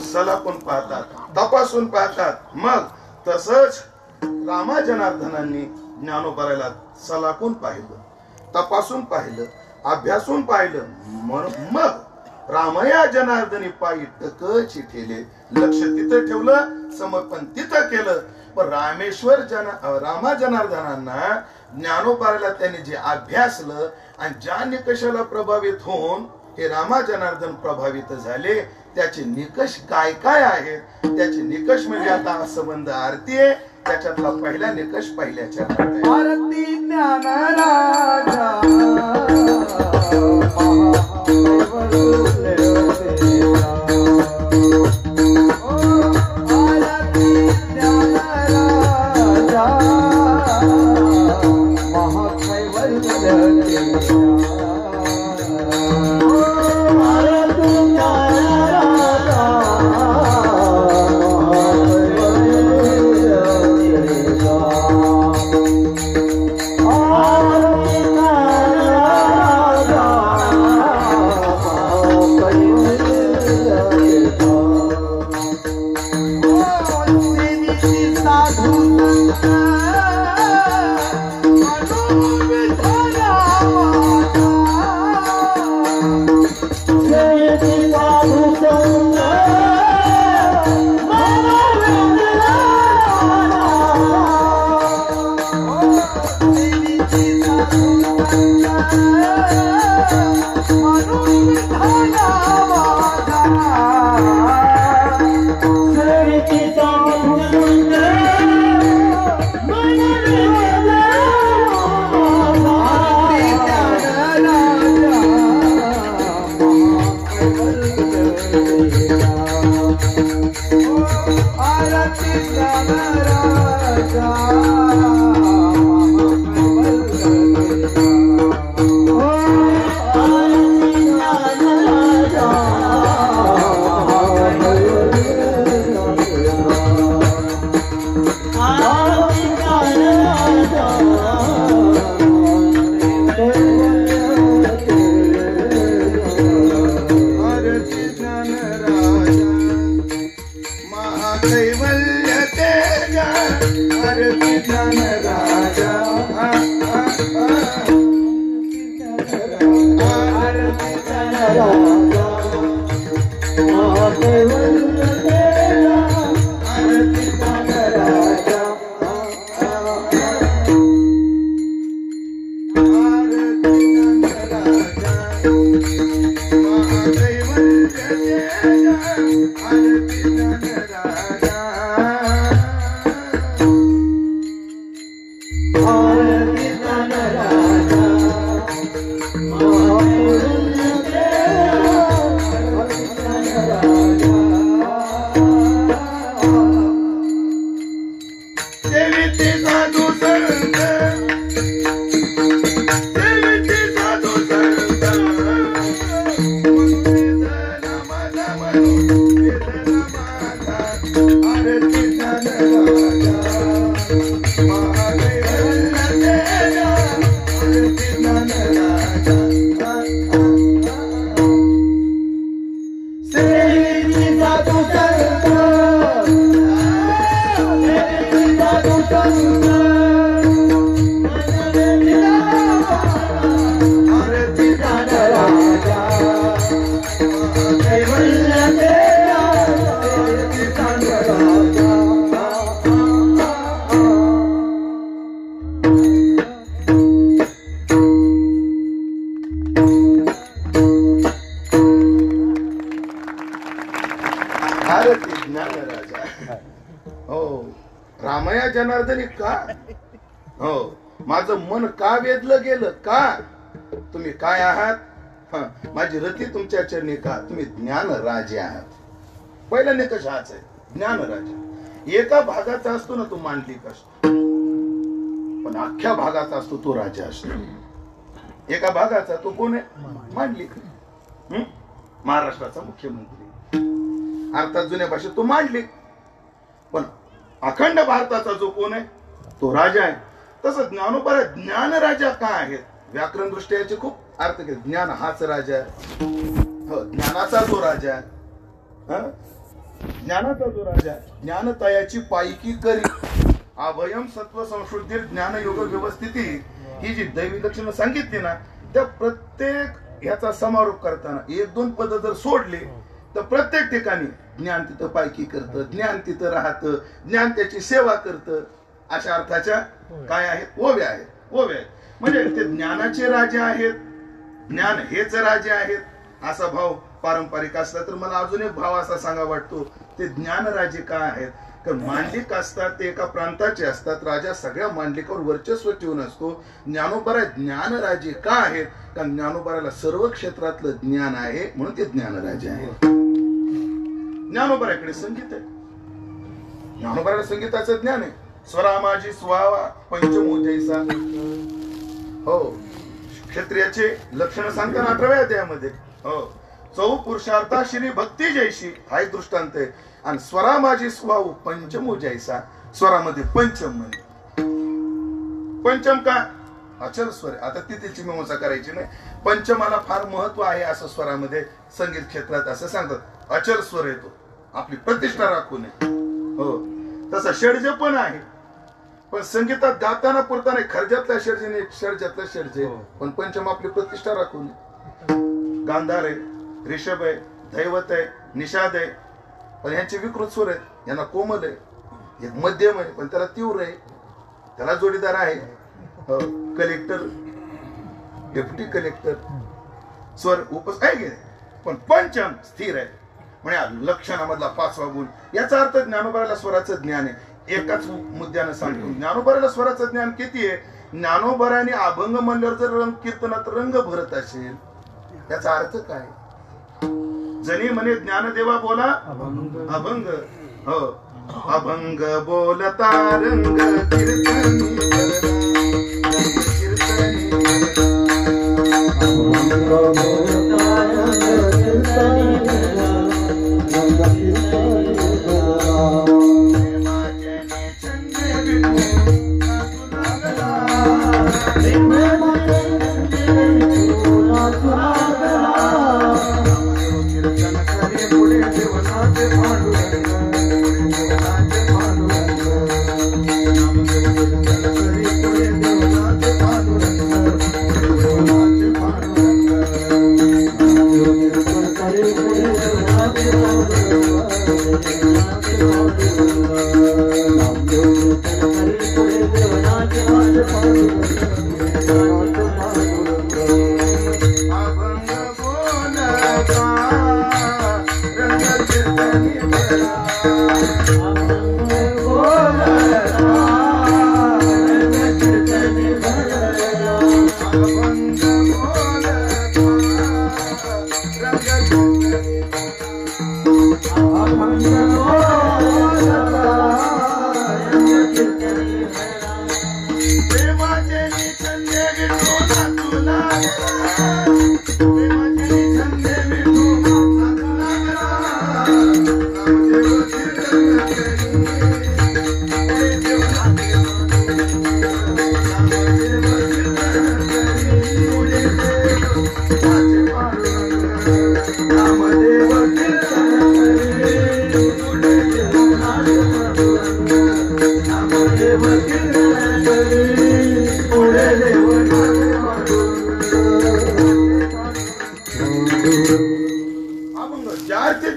सलापून पाहतात, तपासून पाहतात. मग तसंच रामा जनार्दनांनी ज्ञानोबाला सलापून पाहिलं, तपासून पाहिलं, अभ्यासून पाहिलं. मग रामया जनार्दनी पायी टकची ठेले, लक्ष तिथं ठेवलं, समर्पण तिथं केलं. पण रामा जनार्दनांना ज्ञानोबाला त्यांनी जे अभ्यासलं आणि ज्या निकषाला प्रभावित होऊन हे रामा जनार्दन प्रभावित झाले, त्याचे निकष काय काय आहेत? त्याचे निकष म्हणजे आता संबंध आरती आहे. त्याच्यातला पहिला निकष पहिल्याच्या आरती ज्ञान राजा राजा रामया जनार्दनी का हो माझं मन का वेधलं गेलं का तुम्ही काय आहात माझी रती तुमच्या चरणी का तुम्ही ज्ञान राजे आहात पहिला निकष हाच आहे ज्ञान राजा एका भागाचा असतो ना तो मांडलिक असतो पण अख्ख्या भागाचा असतो तो राजा असतो एका भागाचा तो कोण आहे मांडलिक महाराष्ट्राचा मुख्यमंत्री अर्थात जुन्या भाषेत तो मांडलिक पण अखंड भारताचा जो कोण आहे तो राजा आहे तसं ज्ञानोबा ज्ञान राजा का आहेत व्याकरण दृष्ट्या याचे खूप अर्थ घेत ज्ञान हाच राजा आहे ज्ञानाचा जो राजा आहे ज्ञानाचा जो राजा ज्ञानतयाची पायकी करी अभयम सत्व संशुद्धी ज्ञान योग व्यवस्थिती ही जी दैवी लक्षणं सांगितली ना त्या प्रत्येक ह्याचा समारोप करताना एक दोन पद जर सोडले तर प्रत्येक ठिकाणी ज्ञान तिथं पायकी करतं ज्ञान तिथं राहतं ज्ञान त्याची सेवा करतं अशा अर्थाच्या काय आहेत ओव्या आहेत म्हणजे ते ज्ञानाचे राजे आहेत ज्ञान हेच राजे आहेत असा भाव पारंपरिक असला तर मला अजून एक भाव असा सांगा वाटतो ते ज्ञान राजे का आहेत कारण मांडलिक असतात ते एका प्रांताचे असतात राजा सगळ्या मांडलिकावर वर्चस्व ठेवून असतो ज्ञानोबा ज्ञान राजे का आहेत कारण ज्ञानोबाला सर्व क्षेत्रातलं ज्ञान आहे म्हणून ते ज्ञान राजे आहेत ज्ञानोबाकडे संगीत आहे ज्ञानोबाला संगीताचं ज्ञान आहे स्वरा माझी स्वावा पंचमो जैसा हो क्षत्रियाचे लक्षण सांगताना 18व्या अध्यायामध्ये हो चौ पुरुषार्था श्री भक्ती जैशी हा एक दृष्टांत आहे आणि स्वरा माझी स्वाऊ पंचमो जैसा स्वरामध्ये पंचम म्हणजे पंचम का अचल स्वर आता तिथेची मीमांसा करायची नाही पंचमाला फार महत्व आहे असं स्वरामध्ये संगीत क्षेत्रात असं सांगतात अचल स्वर येतो आपली प्रतिष्ठा राखू नये हो तसा षडज पण आहे पण संगीतात गाताना पुरताना खर्जातल्या षडजेने षडजातल्या षडजे पण पंचम आपली प्रतिष्ठा राखू नये गांधार आहे रिषभ आहे दैवत आहे निषाद आहे पण यांचे विकृत स्वर आहेत यांना कोमल आहे एक मध्यम आहे पण त्याला तीव्र आहे त्याला जोडीदार आहे कलेक्टर डेप्युटी कलेक्टर स्वर उपस आहे पण पंचम स्थिर आहे म्हणजे लक्षणामधला 5वा गुण याचा अर्थ ज्ञानोबाला स्वराचं ज्ञान आहे एकाच मुद्द्यानं सांगतो ज्ञानोबाला स्वराचं ज्ञान किती आहे ज्ञानोबाने अभंग म्हणल्यावर जर रंग कीर्तनात रंग भरत असेल याचा अर्थ काय जनी म्हणे ज्ञानदेवा बोला अभंग हो अभंग बोलता रंग कीर्तनी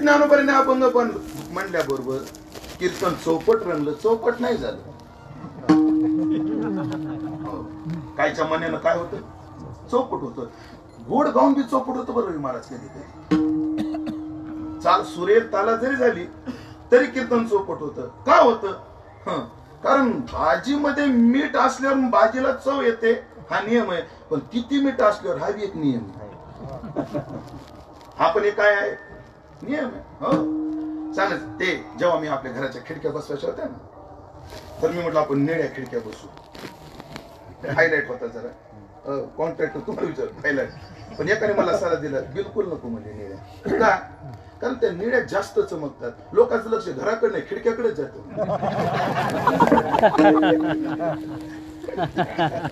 ज्ञानोबाने अभंग पण म्हणल्याबरोबर कीर्तन चौपट रंगलं, चौपट नाही झालं. कायच्या मनानं काय होतं, चौपट होतं. गोड गाऊन बी चौपट होतं बरोबर महाराज. कधी कधी चाल सुरेल ताला जरी झाली तरी कीर्तन चौपट होतं. का होतं? कारण भाजीमध्ये मीठ असल्यावर भाजीला चव येते, हा नियम आहे. पण किती मीठ असल्यावर हा बी एक नियम आहे. हा पण एक काय आहे, नियम आहे. हो चालेल. ते जेव्हा मी आपल्या घराच्या खिडक्या बसवायच्या होत्या ना, तर मी म्हटलं आपण निळ्या खिडक्या बसू. हायलाइट होता जरा, कॉन्ट्रॅक्टर तुम्हाला विचार हायलाइट. पण एकाने मला सल्ला दिला, बिलकुल नको म्हणजे निळ्या. का? कारण त्या निळ्या जास्त चमकतात. लोकांचं लक्ष घराकडे नाही, खिडक्याकडेच जातं.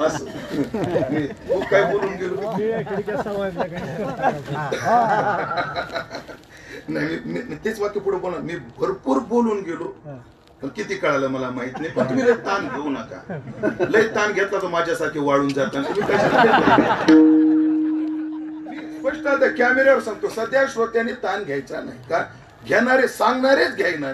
असं मी खूप काय बोलून गेलो. नाही, मी तेच वाक्य पुढे बोलणार. मी भरपूर बोलून गेलो, पण किती कळालं मला माहित नाही. पण तुम्ही लय ताण घेऊ नका. लय ताण घेतला तर माझ्यासारखे वाळून जातात. स्पष्ट आता कॅमेऱ्यावर सांगतो, सध्या श्रोत्यांनी ताण घ्यायचा नाही. का? घेणारे सांगणारेच घ्यायणार.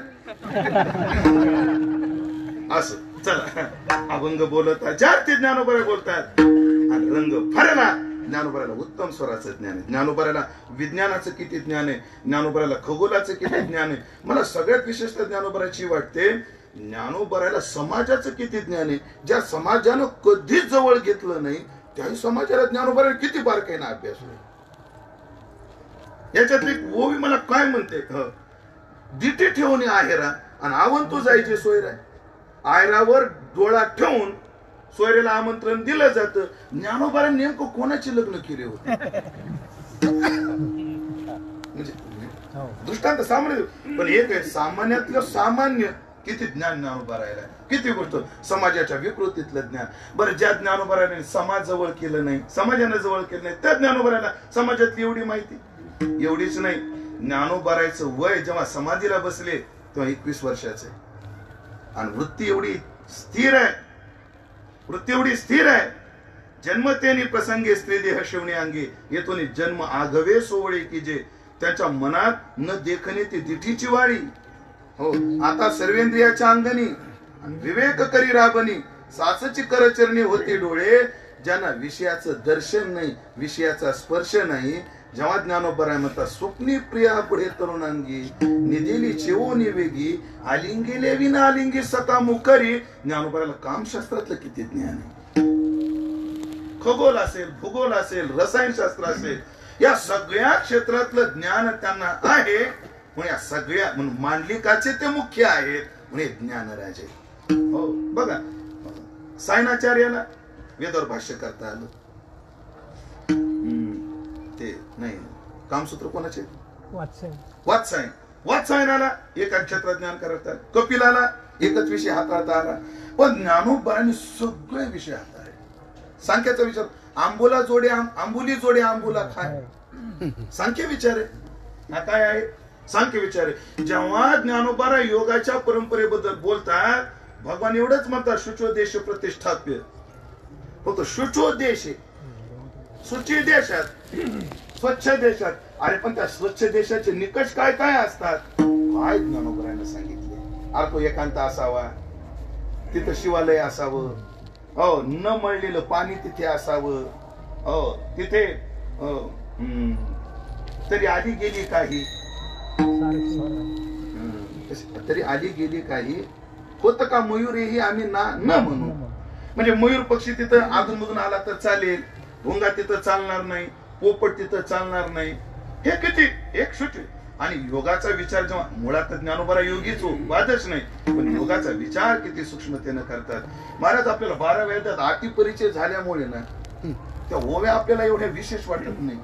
असं चला, अभंग बोलतात, चार ते ज्ञानोबा बोलतात. आणि रंग फरला. ज्ञानोबाला उत्तम स्वराचं ज्ञान आहे. ज्ञानोबाला विज्ञानाचं किती ज्ञान आहे, ज्ञानोबाला खगोलाचं किती ज्ञान आहे. मला सगळ्यात विशेषतः ज्ञानोबाची वाटते, ज्ञानोबाला समाजाचं किती ज्ञान आहे. ज्या समाजानं कधीच जवळ घेतलं नाही, त्याही समाजाला ज्ञानोबाला किती बारकाईनं अभ्यास होईल. याच्यातली ओवी मला काय म्हणते, दिटी ठेवून आहेरा आणि आवंतू जायचे सोयरा. आयरावर डोळा ठेवून सोयऱ्याला आमंत्रण दिलं जातं. ज्ञानोबाने नेमकं कोणाची लग्न केले होते म्हणजे दृष्टांत सामान्य. पण एक आहे सामान्यातलं सामान्य किती ज्ञान ज्ञानोबा राहिला, किती गोष्ट समाजाच्या विकृतीतलं ज्ञान. बरं, ज्या ज्ञानोबाने समाज जवळ केलं नाही, समाजाने जवळ केलं नाही, त्या ज्ञानोबाला समाजातली एवढी माहिती. एवढीच नाही, ज्ञानोबारायचं वय जेव्हा समाधीला बसले तेव्हा 21 वर्षाचे. आणि वृत्ती एवढी स्थिर आहे, वृत्ती एवढी स्थिर आहे. जन्मतेनी प्रसंगे स्त्री देह शिवणे अंगे, येतो जन्म आघवे सोवळे की जे. त्याच्या मनात न देखणे ती दिठीची वाळी. हो, आता सर्वेंद्रियाच्या अंगणी विवेक करी राबणी, साचची करचरणी होती डोळे. ज्यांना विषयाचं दर्शन नाही, विषयाचा स्पर्श नाही. जेव्हा ज्ञानोबा म्हणतात, स्वप्नी प्रिया पुढे तरुणांगी, निधेली चेवोनी वेगी, आलिंगेले विना आलिंगी सका मुकरी. ज्ञानोबाला कामशास्त्रातलं किती ज्ञान आहे. खगोल असेल, भूगोल असेल, रसायनशास्त्र असेल, या सगळ्या क्षेत्रातलं ज्ञान त्यांना आहे. म्हणून या सगळ्या म्हणून मांडलिकाचे ते मुख्य आहेत, म्हणजे ज्ञानराजे. हो बघा, सायणाचार्याला वेदावर भाष्य करता आलं ते नाही. कामसूत्र कोणाचे? वात्सायन. वात्सायनाला एका क्षेत्रात ज्ञान करतात. कपिलाला एकच विषय हाताळता आला. पण ज्ञानोबांनी सगळे विषय हाताळले. सांख्याचा विचार, आंबोला जोडे आंबुली जोडे आंबुला खाय. सांख्य विचार आहे. हा काय आहे? सांख्य विचार आहे. जेव्हा ज्ञानोबा योगाच्या परंपरेबद्दल बोलतात, भगवान एवढंच म्हणतात, शुचो देश प्रतिष्ठाप्य. फक्त शुचो देश, शुची देशात, स्वच्छ देशात. अरे पण त्या स्वच्छ देशाचे निकष काय काय असतात, काय ज्ञानोबाने सांगितले. अर्थ एकांत असावा, तिथं शिवालय असावं, हो, न मळलेलं पाणी तिथे असावं, हो, तिथे तरी आधी गेली काही तरी आली गेली काही होतं का मयूरही आम्ही ना न म्हणू. म्हणजे मयूर पक्षी तिथं अधून मधून आला तर चालेल, भोंगा तिथं चालणार नाही, पोपट तिथं चालणार नाही. हे किती एक शुट. आणि योगाचा विचार जेव्हा मुळात ज्ञानोबा योगीच हो, वादच नाही, पण योगाचा विचार किती सूक्ष्मतेनं करतात महाराज. आपल्याला 12 वेळात अति परिचय झाल्यामुळे ना त्या ओव्या आपल्याला एवढ्या विशेष वाटत नाही,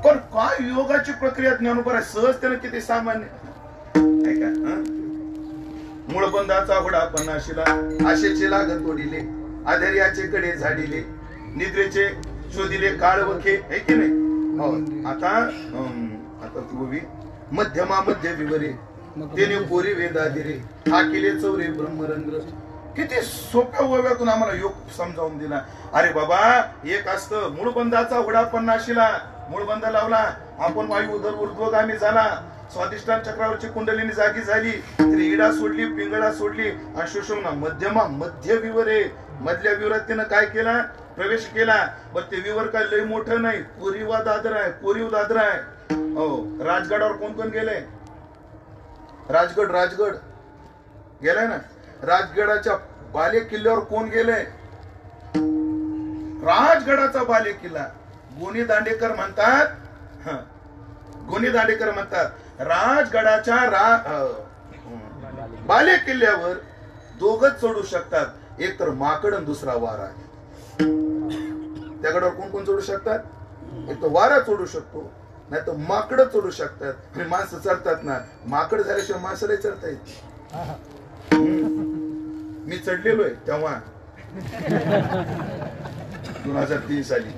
पण काय योगाची प्रक्रिया ज्ञानोबा सहज त्यानं किती सामान्य आहे का. मूळबंधाचा हुडा पन्नाशीला, आशेचे लागत तोडिले, आधर्याचे कडे झाडिले, निद्रेचे शोधिले काळ वखे, है की नाही. आता ती मध्यमा मध्य विवरे तेने कोरी वेदादिरे हा केले चौरे ब्रह्मरंध्र. किती सोप्या ओव्यातून आम्हाला योग समजावून दिला. अरे बाबा एक असतं मूळबंधाचा हुडा पन्नाशीला, मूळबंध लावला, आपण वायू उदर ऊर्ध्वगामी झाला, स्वादिष्टान चक्रावरची कुंडलिनी जागी झाली, त्रिईडा सोडली, पिंगळा सोडली, आणि सुषुम्ना मध्यमा मध्य विवरे, मधल्या विवरात तिनं काय केला, प्रवेश केला. बर ते विवर काय लय मोठं नाही, कोरीव दादर आहे, कोरीव दादर आहे. हो, राजगडावर कोण कोण गेले, राजगड गेलाय ना. राजगडाच्या बाले किल्ल्यावर कोण गेले, राजगडाचा बाले किल्ला. गोनी दांडेकर म्हणतात राजगडाच्या बाले किल्ल्यावर दोघच चढू शकतात, एक तर माकड आणि दुसरा वारा. त्या गडावर कोण कोण चढू शकतात, एक तर वारा चढू शकतो, नाही तर माकड चढू शकतात. आणि माणसं चढतात ना, माकड झाल्याशिवाय माणसाला चढता येत. मी चढलेलो आहे तेव्हा 2003 साली.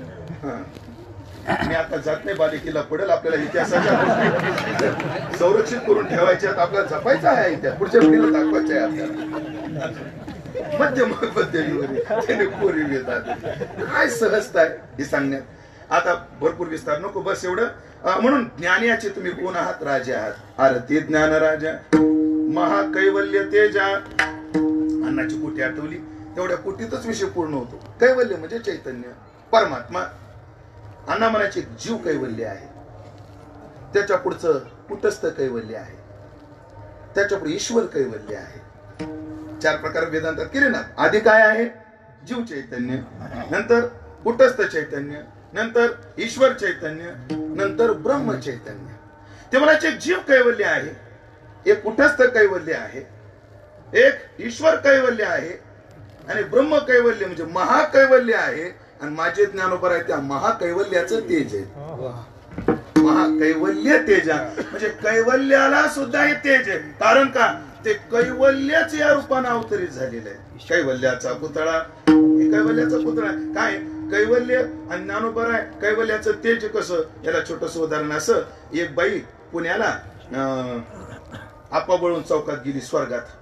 मी आता जात नाही, बालेकिल्ला पडेल. आपल्याला इतिहासाच्या गोष्टी संरक्षित करून ठेवायच्या, आपल्याला जपायचा आहे, इतिहास पुढच्या पिढीला दाखवायचा आहे आपल्याला. मध्य कोरी वेदात काय सहजता आहे हे सांगण्यात. आता भरपूर विस्तार नको, बस एवढं. म्हणून ज्ञानियाचे तुम्ही कोण आहात, राजे आहात. अरे ते ज्ञान राजा महाकैवल्य तेजा. अन्नाची कोटी आठवली, तेवढ्या कोटीतच विषय पूर्ण होतो. कैवल्य म्हणजे चैतन्य परमात्मा. अण्णा म्हणायचे जीव कैवल्य आहे, त्याच्या पुढचं कुटस्थ कैवल्य आहे, त्याच्या पुढे ईश्वर कैवल्य आहे. 4 प्रकार वेदांतात केले ना. आधी काय आहे, जीव चैतन्य, नंतर कुटस्थ चैतन्य, नंतर ईश्वर चैतन्य, नंतर ब्रह्म चैतन्य. ते म्हणायचे जीव कैवल्य आहे, एक कुटस्थ कैवल्य आहे, एक ईश्वर कैवल्य आहे, आणि ब्रह्म कैवल्य म्हणजे महाकैवल्य आहे. आणि माझे ज्ञानोबर आहे त्या महाकैवल्याचं तेज आहे. महाकैवल्य तेजा म्हणजे कैवल्याला सुद्धा हे तेज आहे. कारण का, ते कैवल्याच या रूपाने अवतरित झालेलं आहे. कैवल्याचा पुतळा, कैवल्याचा पुतळा काय, कैवल्य आणि ज्ञानोबर आहे. कैवल्याचं तेज कसं, याला छोटस उदाहरण असं. एक बाई पुण्याला आपा बळून चौकात गेली, स्वर्गात.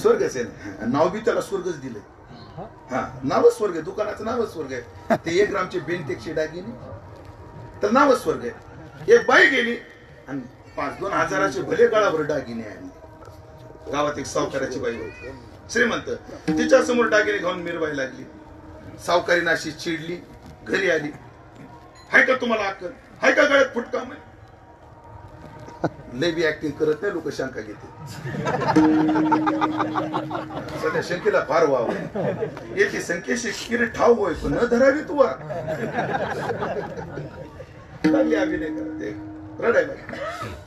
स्वर्ग असेल, नाव बी त्याला स्वर्गच दिलं. हा, नावच स्वर्ग आहे, दुकानाचं नावच स्वर्ग आहे. ते 1 ग्रामचे बेंटेकची दागिने, तर नावच स्वर्ग आहे. एक बाई गेली आणि 5-2 हजाराचे भले गळाभर दागिने आहे. गावात एक सावकाराची बाई होती, श्रीमंत. तिच्या समोर दागिने घेऊन मिरवाई लागली. सावकारीनं अशी चिडली, घरी आली. हाय का तुम्हाला अक्कल, हाय का गळ्यात फुटका. लय बी ऍक्टिंग करत नाही, लोक शंका घेते. सध्या शंकेला फार वाव येते. संकेशी किरे ठाव होय पण न धरावी तू लागली अभिनय करते, रडायला.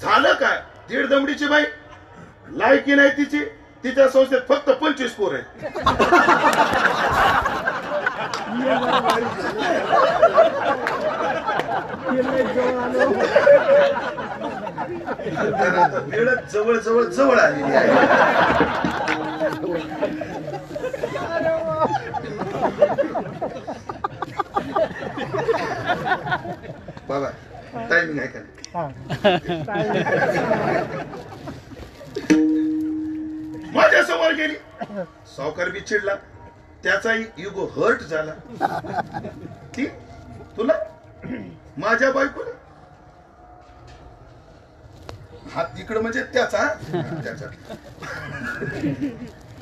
झालं काय, 1.5 दमडीची बाई, लायकी नाही तिची. तिच्या संस्थेत फक्त 25 पोर आहेत. वेळच जवळ जवळ जवळ आलेली आहे. बाबा टायमिंग आहे का, माझ्या समोर गेली. सावकार बी चिडला, त्याचाही इगो हर्ट झाला. ती तुला, माझ्या बायकोला हात तिकडं म्हणजे त्याचा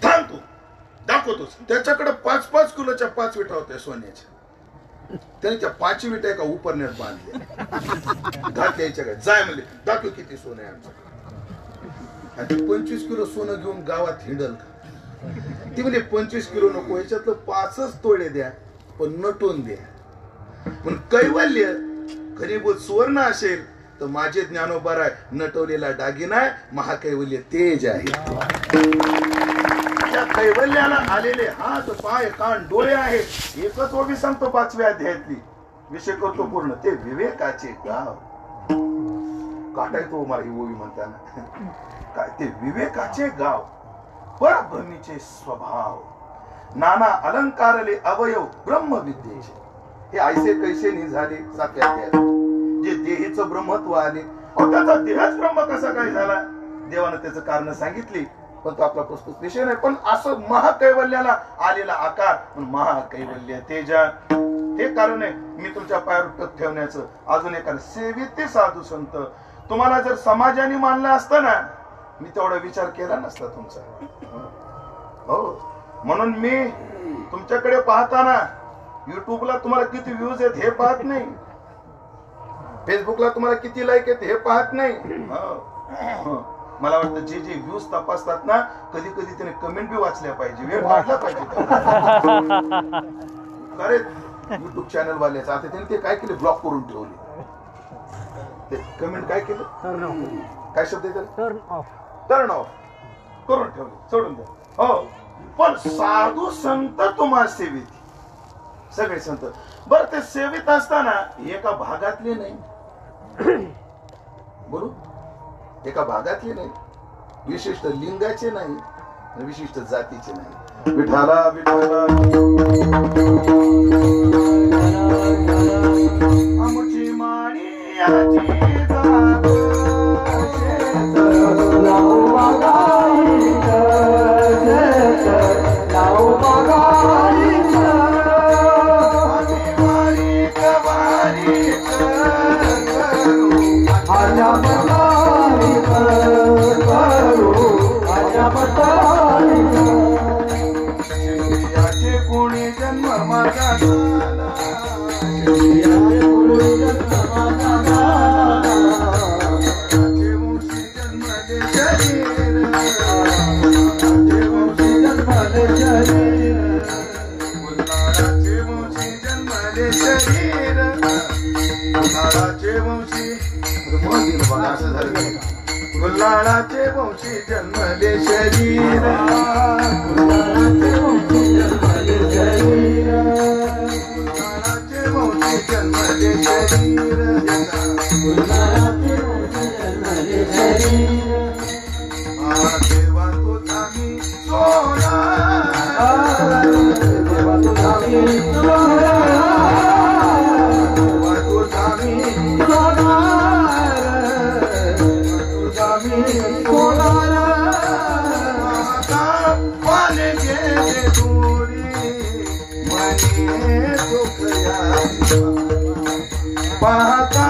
थांबतो, दाखवतोच. त्याच्याकडे 5-5 किलोच्या 5 विटा होत्या सोन्याच्या. त्याने त्या 5 विटा एका उपरण्यात बांधल्या, घातल्याच्या काय जाय म्हणले, दाखव किती सोनं आहे आमचं. आणि ते 25 किलो सोनं घेऊन गावात हिंडल का? ती म्हणजे 25 किलो नको, ह्याच्यातलं 5च तोडे द्या, पण नटून द्या. पण कैवल्य खरीबूत सुवर्ण असेल तर माझे ज्ञानोबाराय नटवलेला दागिना आहे, महाकैवल्य तेज आहे. त्या कैवल्याला आलेले हात पाय कान डोळे आहेत. एकच ओवी सांगतो 5व्या अध्यायातली, विषय करतो पूर्ण. ते विवेकाचे गाव काटायतो मला ही ओवी म्हणताना. काय ते विवेकाचे गाव, परब्रह्मीचे स्वभाव, नाना अलंकारले अवयव ब्रह्मविद्येचे. हे ऐसे कैसे निघाले 7व्या अध्यायात. जे देहीचं ब्रह्मत्व आले, त्याचा देहच ब्रह्म कसा काय झाला, देवानं त्याचं कारण सांगितली, पण तो आपला प्रस्तुत विषय नाही. पण असं महाकैवल्याला आलेला आकार, महाकैवल्य तेजा, हे कारण आहे मी तुमच्या पायावर टक ठेवण्याचं. अजून एक सेविते साधू संत. तुम्हाला जर समाजाने मानलं असतं ना, मी तेवढा विचार केला नसता तुमचा. हो, म्हणून मी तुमच्याकडे पाहताना युट्यूबला तुम्हाला किती व्ह्यूज आहेत हे पाहत नाही, फेसबुकला तुम्हाला किती लाईक आहेत हे पाहत नाही. मला वाटतं जे जे व्ह्यूज तपासतात ना, कधी कधी त्याने कमेंट बी वाचल्या पाहिजे, वेळ काढला पाहिजे. अरे युट्यूब चॅनल वाल्याचं आता त्याने ते काय केले, ब्लॉक करून ठेवले. ते कमेंट काय केलं, काय शब्द आहे त्याला, टर्न ऑफ करून ठेवले, सोडून द्या. हो, पण साधू संत तुम्हा सेवित, सगळे संत. बर, ते सेवित असताना एका भागातले नाही, बोलू, एका भागातले नाही, विशिष्ट लिंगाचे नाही, विशिष्ट जातीचे नाही. विठाला विठाला आमची माणी आजी जाग कोणी जन्म माझा गुल्हाळाचे वंशी जन्मले शरीर, गुल्हाळाचे वंशी जन्मले शरीर, गुल्हाळाचे वंशी जन्मले शरीर, गुल्हाळाचे वंशी जन्मले शरीर. देवा तुझा मी सोना, देवा तुझा मी सोना, देवा तुझा मी सोना, पाने गेले दूरी मने पाहता,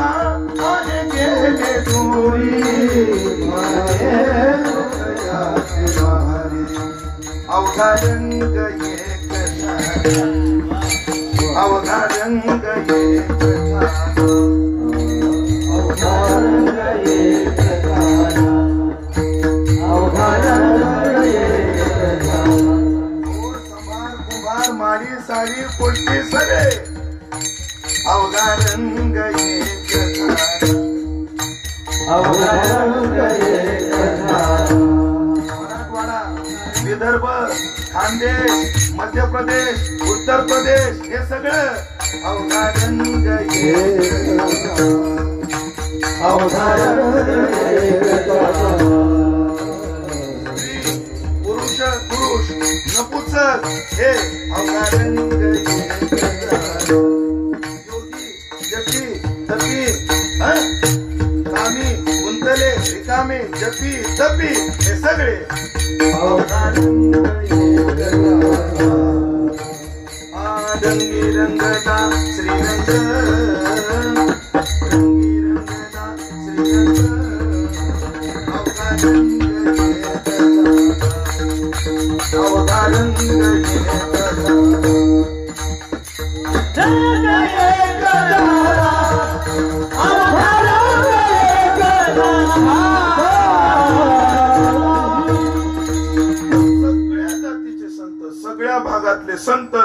पाने गेले दूरी मने अवघा रंग एक अवघा रंग एक अवघा रंग एक मारी साडी पोटते सगळे अवघा रंग एक अवघा रंग एक. मराठवाडा, विदर्भ, खानदेश, मध्य प्रदेश, उत्तर प्रदेश हे सगळं अवघा रंग एक अवघा रंग एक. पुरुष पुरुष नपुसक हे अवघा रंग एक. योगी जपी तपी कामी गुंतले रिकामे जपी तपी हे सगळे अवघा रंग एक. रंगी रंगता श्रीरंग, रंगी रंगता श्रीरंग अवघा रंग अवघा रंग सगळ्या जातीचे संत, सगळ्या भागातले संत,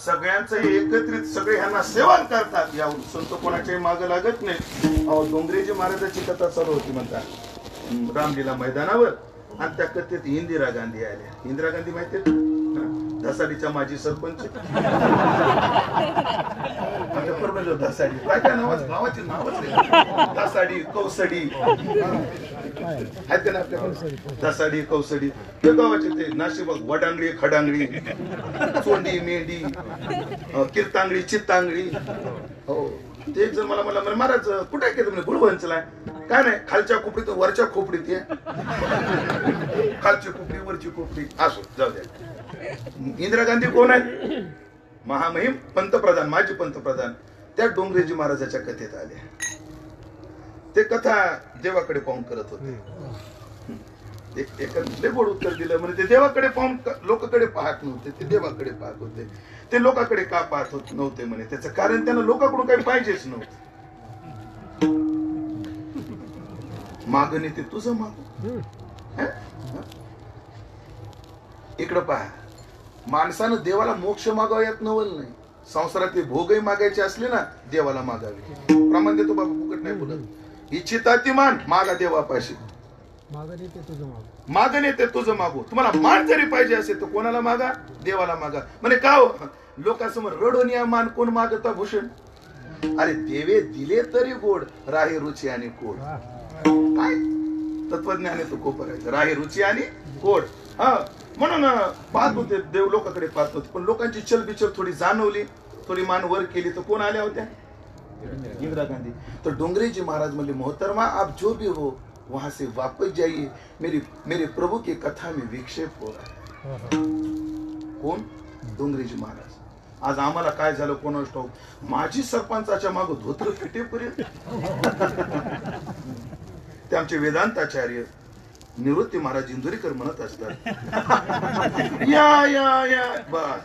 सगळ्यांचं हे एकत्रित सगळे ह्यांना सेवन करतात. या संत कोणाच्याही मागे लागत नाही. डोंगरेजी महाराजाची कथा चालू होती म्हणतात रामलीला मैदानावर, आणि त्या कथेत इंदिरा गांधी आल्या. इंदिरा गांधी माहितीये धसाडीच्या माजी सरपंच. धसाडी काय काय नावाच, गावाची नावच नाही. धसाडी, कौसडी आहेत ना आपल्याकडे. धसाडी, कौसडी ते गावाचे. ते नाशिक वडांगडी, खडांगडी, चोंडी, मेंढी, कीर्तांगडी, चित्तांगडी. हो ते एक जण मला म्हणलं महाराज कुठे केलं म्हणजे गुळवंचला. काय नाही, खालच्या खोपडीत वरच्या खोपडीत आहे. खालची खोपडी वरची खोपडी असो, जाऊ द्या. इंदिरा गांधी कोण आहेत? महामहिम पंतप्रधान, माजी पंतप्रधान. त्या डोंगरेजी महाराजाच्या कथेत आल्या. ते कथा देवाकडे पाहून करत होते. एक गोड उत्तर दिलं म्हणजे ते देवाकडे पाहून लोकांकडे पाहत नव्हते, ते देवाकडे पाहत होते. ते लोकांकडे का पाहत होत नव्हते म्हणे, त्याचं कारण त्यांना लोकांकडून काही पाहिजेच नव्हतं. मागणे ते तुझं मागू. इकडं पहा, माणसानं देवाला मोक्ष मागावा यात नवल नाही. संसारातले भोगही मागायचे असले ना देवाला मागावे. प्रमाण देतो बाबा, फुकट नाही बोलत. इच्छितातिमान मागा देवापाशी. मागणे ते तुझं मागू. तुम्हाला मान जरी पाहिजे असेल तर कोणाला मागा? देवाला मागा. म्हणे का हो, लोकांसमोर रडून या मान कोण मागता भूषण. अरे देवे दिले तरी गोड, राही रुची आणि कोड. काय तत्वज्ञान आहे तो कोपरायचं, राही रुची आणि कोड. हा म्हणून पाहत होते देव, लोकांकडे पाहत होते. पण लोकांची चलबिचल थोडी जाणवली, थोडी मान वर केली तर कोण आल्या होत्या? इंदिरा गांधी. तर डोंगरेजी महाराज म्हणले मोहतरमा आप जो भी हो वहां से वापस जाइए, मेरे प्रभु की कथा में विक्षेप हो रहा है. कोण? डोंगरेजी महाराज. आज आम्हाला काय झालं कोणास ठाऊक, माजी सरपंचाच्या मागे धोत्र फिटेपर्यंत. ते आमचे वेदांताचार्य निवृत्ती महाराज इंदुरीकर म्हणत असतात, या या या बस.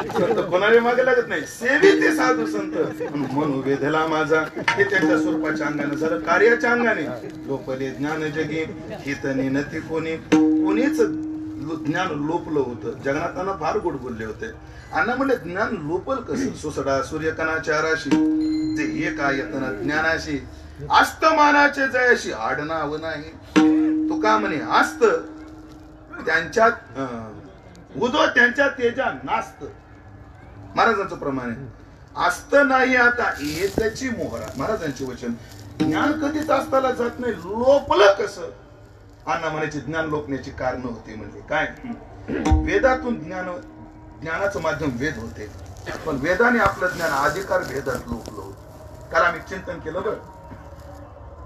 संत कोणाला मागे लागत नाही, सेवी ते साधू संत. म्हणून वेधला माझा हे त्यांच्या स्वरूपाच्या अंगाने झालं, कार्याच्या अंगाने. लोपले ज्ञान जगी हितनी नती कोणी. कोणीच ज्ञान लोपलं होतं. जगन्नाथांना फार गोड बोलले होते. अण्णा म्हणले ज्ञान लोपल कसं? सुसडा सूर्यकणाच्या राशी ते एक आयतना ज्ञानाशी. अस्तमानाचे जयाशी आडनाव नाही. तुका म्हणे आस्त त्यांच्यात उदो त्यांच्या तेजा नास्त. महाराजांचं प्रमाण आहे. आस्त नाही आता येतची मोहरा. महाराजांचे वचन. ज्ञान कधीच असताना जात नाही, लोपलं कसं? अण्णा म्हणायचे ज्ञान लोपण्याची कारण होती. म्हणजे काय? वेदातून ज्ञानाचं माध्यम वेद होते, पण वेदाने आपलं ज्ञान अधिकार भेदात लोपलं होतं. काल आम्ही चिंतन केलं बरं,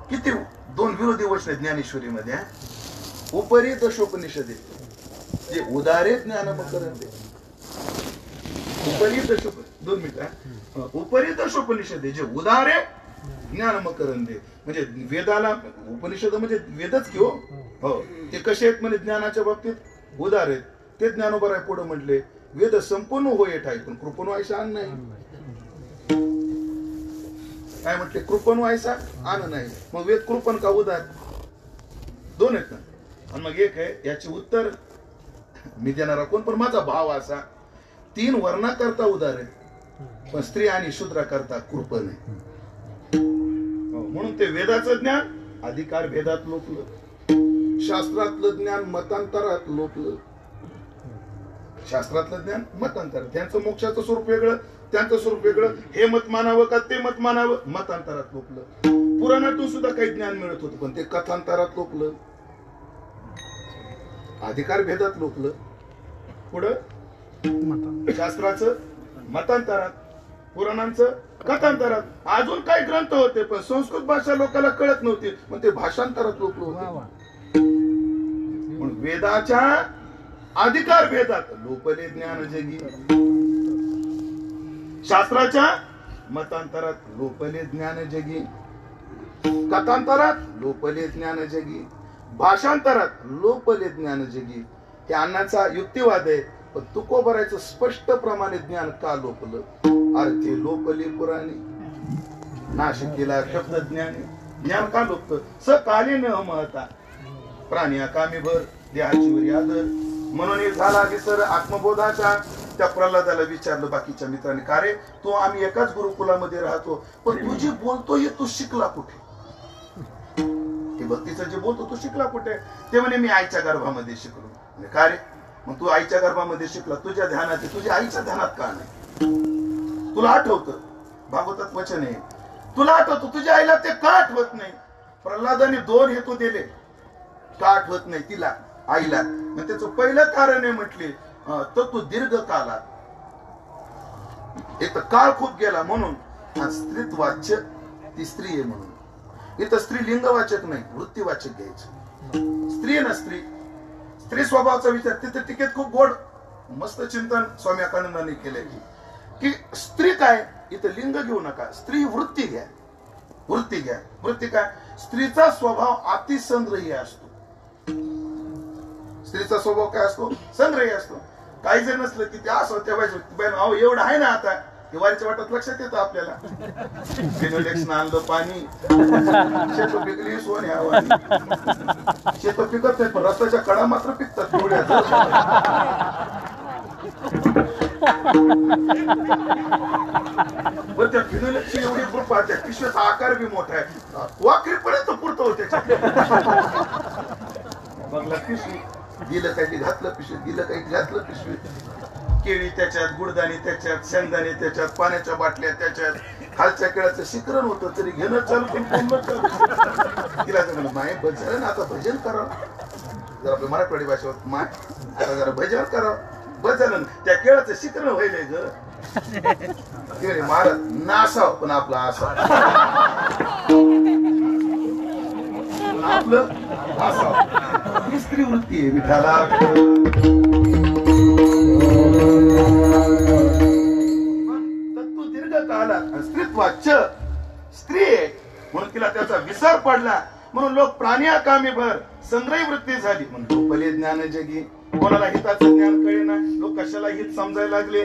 किती दोन विरोधी वचन ज्ञानेश्वरी मध्ये. उपरी दशोपनिषदे जे उदारे ज्ञान मकरंदे. उपरी दशोप 2 मिनिट. उपरी दशोपनिषदे जे उदारे ज्ञान मकरंदे. म्हणजे वेदाला उपनिषद म्हणजे वेदच की हो. ते कसे आहेत म्हणजे ज्ञानाच्या बाबतीत उदार आहेत. ते ज्ञानोबराय पुढे म्हटले वेद संपूर्ण होय ठाई पण कृपण व्हायचा आण नाही. काय म्हटले? कृपण व्हायचा आण नाही. मग वेद कृपण का उदार? दोन आहेत ना. आणि मग एक आहे याचे उत्तर मी देणारा कोण, पण माझा भाव असा 3 वर्णा करता उदार आहे, पण स्त्री आणि शूद्रा करता कृपण आहे. म्हणून ते वेदाचं ज्ञान अधिकार भेदात लोपलं. शास्त्रातलं ज्ञान मतांतरात लोपलं. शास्त्रातलं ज्ञान मतांतर. त्यांचं मोक्षाचं स्वरूप वेगळं, त्यांचं स्वरूप वेगळं. हे मत मानावं का ते मत मानावं, मतांतरात लोपलं. पुराणातून सुद्धा काही ज्ञान मिळत होतं, पण ते कथांतरात लोपलं. अधिकार भेदात लोपलं. पुढं शास्त्राचं मतांतरात, पुराणांचं कथांतरात. अजून काही ग्रंथ होते पण संस्कृत भाषा लोकांना कळत नव्हती, पण ते भाषांतरात लोपलं होतं. म्हणून वेदाच्या अधिकार भेदात लोपले ज्ञान जगी. शास्त्राच्या मतांतरात लोपले ज्ञान जगी. कथांतरात लोपले ज्ञान जगी. भाषांतरात लोपले ज्ञान जगी. हे अण्णाचा युक्तिवाद आहे. पण तुकोबरायचं स्पष्ट प्रमाणे ज्ञान का लोपलं? अर्थे लोपले पुराणे. नाशिकेला शब्द ज्ञान ज्ञान का लोक स काली न महता प्राण्या कामी भर देहाची वरी आदर. म्हणून एक झाला विसर आत्मबोधाचा. त्या प्रल्हादाला विचारलं बाकीच्या मित्रांनी, का रे तू आम्ही एकाच गुरुकुलामध्ये राहतो, पण तू जे बोलतोय तू शिकला कुठे? ते भक्तीचं जे बोलतो तू शिकला कुठे? ते म्हणे मी आईच्या गर्भामध्ये शिकलो. का रे मग तू आईच्या गर्भामध्ये शिकला, तुझ्या ध्यानात तुझ्या आईच्या ध्यानात का नाही? तुला आठवतं भागवतात वचन आहे, तुला आठवतं तुझ्या आईला ते का आठवत नाही? प्रल्हादाने 2 हेतू दिले का आठवत नाही तिला आईला. मग त्याचं पहिलं कारण आहे म्हटले तर तू दीर्घ काला एक तर काळ खूप गेला म्हणून. स्त्रीत्वाच्य ती स्त्री आहे म्हणून. इथं स्त्री लिंगवाचक नाही वृत्तीवाचक घ्यायचं. स्त्री ना स्त्री स्त्री स्वभावाचा विचार तिथे टिकेत खूप गोड मस्त चिंतन स्वामी अकानंदांनी केलंय की स्त्री काय इथं लिंग घेऊ नका, स्त्री वृत्ती घ्या. वृत्ती घ्या. वृत्ती काय? स्त्रीचा स्वभाव अतिसंग्रही असतो. स्त्रीचा स्वभाव काय असतो? संग्रही असतो. काही जर नसलं की ते असं तेव्हा एवढं आहे ना आता हिवाळीच्या वाटत लक्षात येतं आपल्याला. फिनोलेक्स आणलं पाणी शेत पिकली सोन्या शेत पिकत नाही पण रस्त्याच्या कडा मात्र पिकतात एवढ्या. पण त्या फिनोलेक्सची एवढी कृपा त्या पिशवीचा आकार बी मोठा आहे वाकरीपर्यंत पुरतो त्याच्या. बघला पिशवी दिलं काही घातलं पिशवीत, दिलं काही घातलं पिशवीत. केळी त्याच्यात, गुडदाणी त्याच्यात, शेंगदाणे त्याच्यात, पाण्याच्या बाटल्या त्याच्यात, खालच्या केळाचं शिकरण होतं तरी घेणं चालू तिला म्हणलं माय बस झालं ना आता भजन करावं. जर आपल्या मराठवाडी भाषेवर माय आता जरा भजन करावं बस झालं ना. त्या केळाचं शिकरण व्हायलंय ग महाराज नासाव पण आपला असा आपलं असाव ही स्त्री वृत्ती आहे विठाला. तू दीर्घ काला स्त्रीत्वाच्य स्त्री आहे म्हणून तिला त्याचा विसर पडला. म्हणून लोक प्राण्या कामी भर संग्रही वृत्ती झाली. म्हणून पहिले ज्ञान जगी कोणाला हिताचं ज्ञान कळेना. लोक कशाला हित समजायला लागले.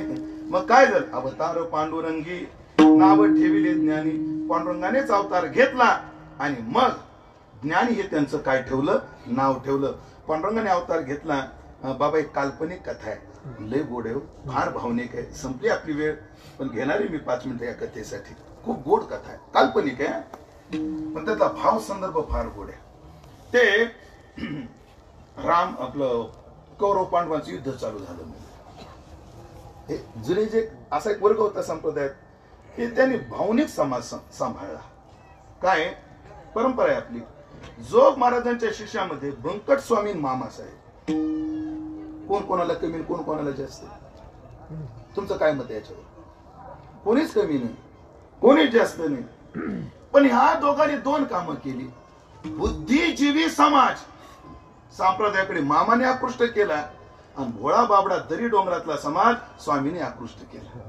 मग काय झालं? अवतार पांडुरंगी नाव ठेविले ज्ञानी. पांडुरंगानेच अवतार घेतला आणि मग ज्ञानी हे त्यांचं काय ठेवलं? नाव ठेवलं. पांडुरंगाने अवतार घेतला. बाबा एक काल्पनिक कथा आहे लय गोड आहे फार भावनिक आहे. संपली आपली वेळ पण घेणारी मी 5 मिनिटं या कथेसाठी. खूप गोड कथा आहे काल्पनिक आहे पण त्यातला भाव संदर्भ फार गोड आहे. ते राम आपलं कौरव पांडवांचं युद्ध चालू झालं. हे जुने जे असा एक वर्ग होता संप्रदायात की त्यांनी भावनिक समाज सांभाळला. काय परंपरा आहे आपली. जोग महाराजांच्या शिष्यामध्ये बंकट स्वामी मामा साहेब. कोण कोणाला कमी कोण कोणाला जास्त? तुमचं काय मत आहे याच्यावर? कोणीच कमी नाही कोणीच जास्त नाही. पण ह्या दोघांनी 2 कामं केली. बुद्धिजीवी समाज संप्रदायाकडे मामाने आकृष्ट केला आणि भोळा बाबडा दरी डोंगरातला समाज स्वामीने आकृष्ट केला.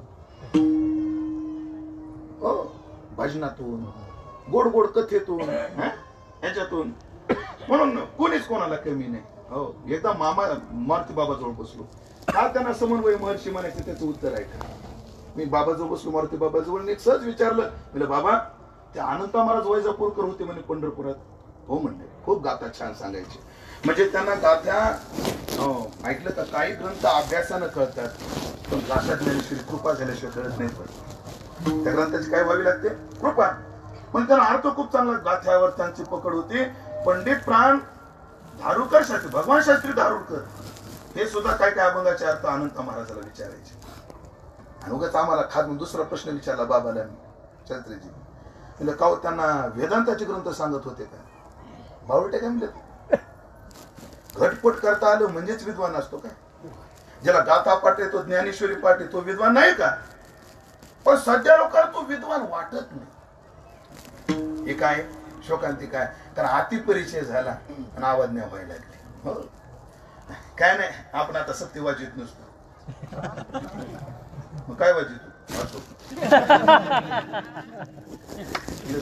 भजनातून गोड गोड कथेतून ह्याच्यातून. म्हणून कोणीच कोणाला कमी नाही. हो एकदा मामा मारुती बाबाजवळ बसलो. का त्यांना समन्वय महर्षी म्हणायचे त्याचं उत्तर आहे का? मी बाबाजवळ बसलो मारुती बाबाजवळ एक सहज विचारलं म्हणलं बाबा ते अनंता महाराज वैजापूरकर होते म्हणे पंढरपुरात. हो म्हणले खूप गाथा छान सांगायचे. म्हणजे त्यांना गाथा ऐकलं का? काही ग्रंथ अभ्यासानं कळतात पण गाथा ज्ञानेश्वरी कृपा झाल्याशिवाय कळत नाही. पण त्या ग्रंथाची काय व्हावी लागते? कृपा. पण त्यांना अर्थ खूप चांगला गाथ्यावर त्यांची पकड होती. पंडित प्राण धारुरकर शास्त्री भगवान शास्त्री धारुरकर हे सुद्धा काय काय अभंगाचे अर्थ अनंत महाराजाला विचारायचे. आणि उगाच आम्हाला खात दुसरा प्रश्न विचारला बाबाला शास्त्रीजी म्हणजे का त्यांना वेदांताचे ग्रंथ सांगत होते का? बावटे काय म्हणले घटपट करता आलं म्हणजेच विद्वान असतो का? ज्याला गाथा पाठ येतो ज्ञानेश्वरी पाठ येतो विद्वान नाही का? पण सध्या लोकांना तो विद्वान वाटत नाही. हे काय शोकांती काय? कारण अति परिचय झाला आणि आवाजण्या व्हायला लागली. हो काय नाही आपण आता सत्य वाजित नसतो. मग काय वाजित वाचतो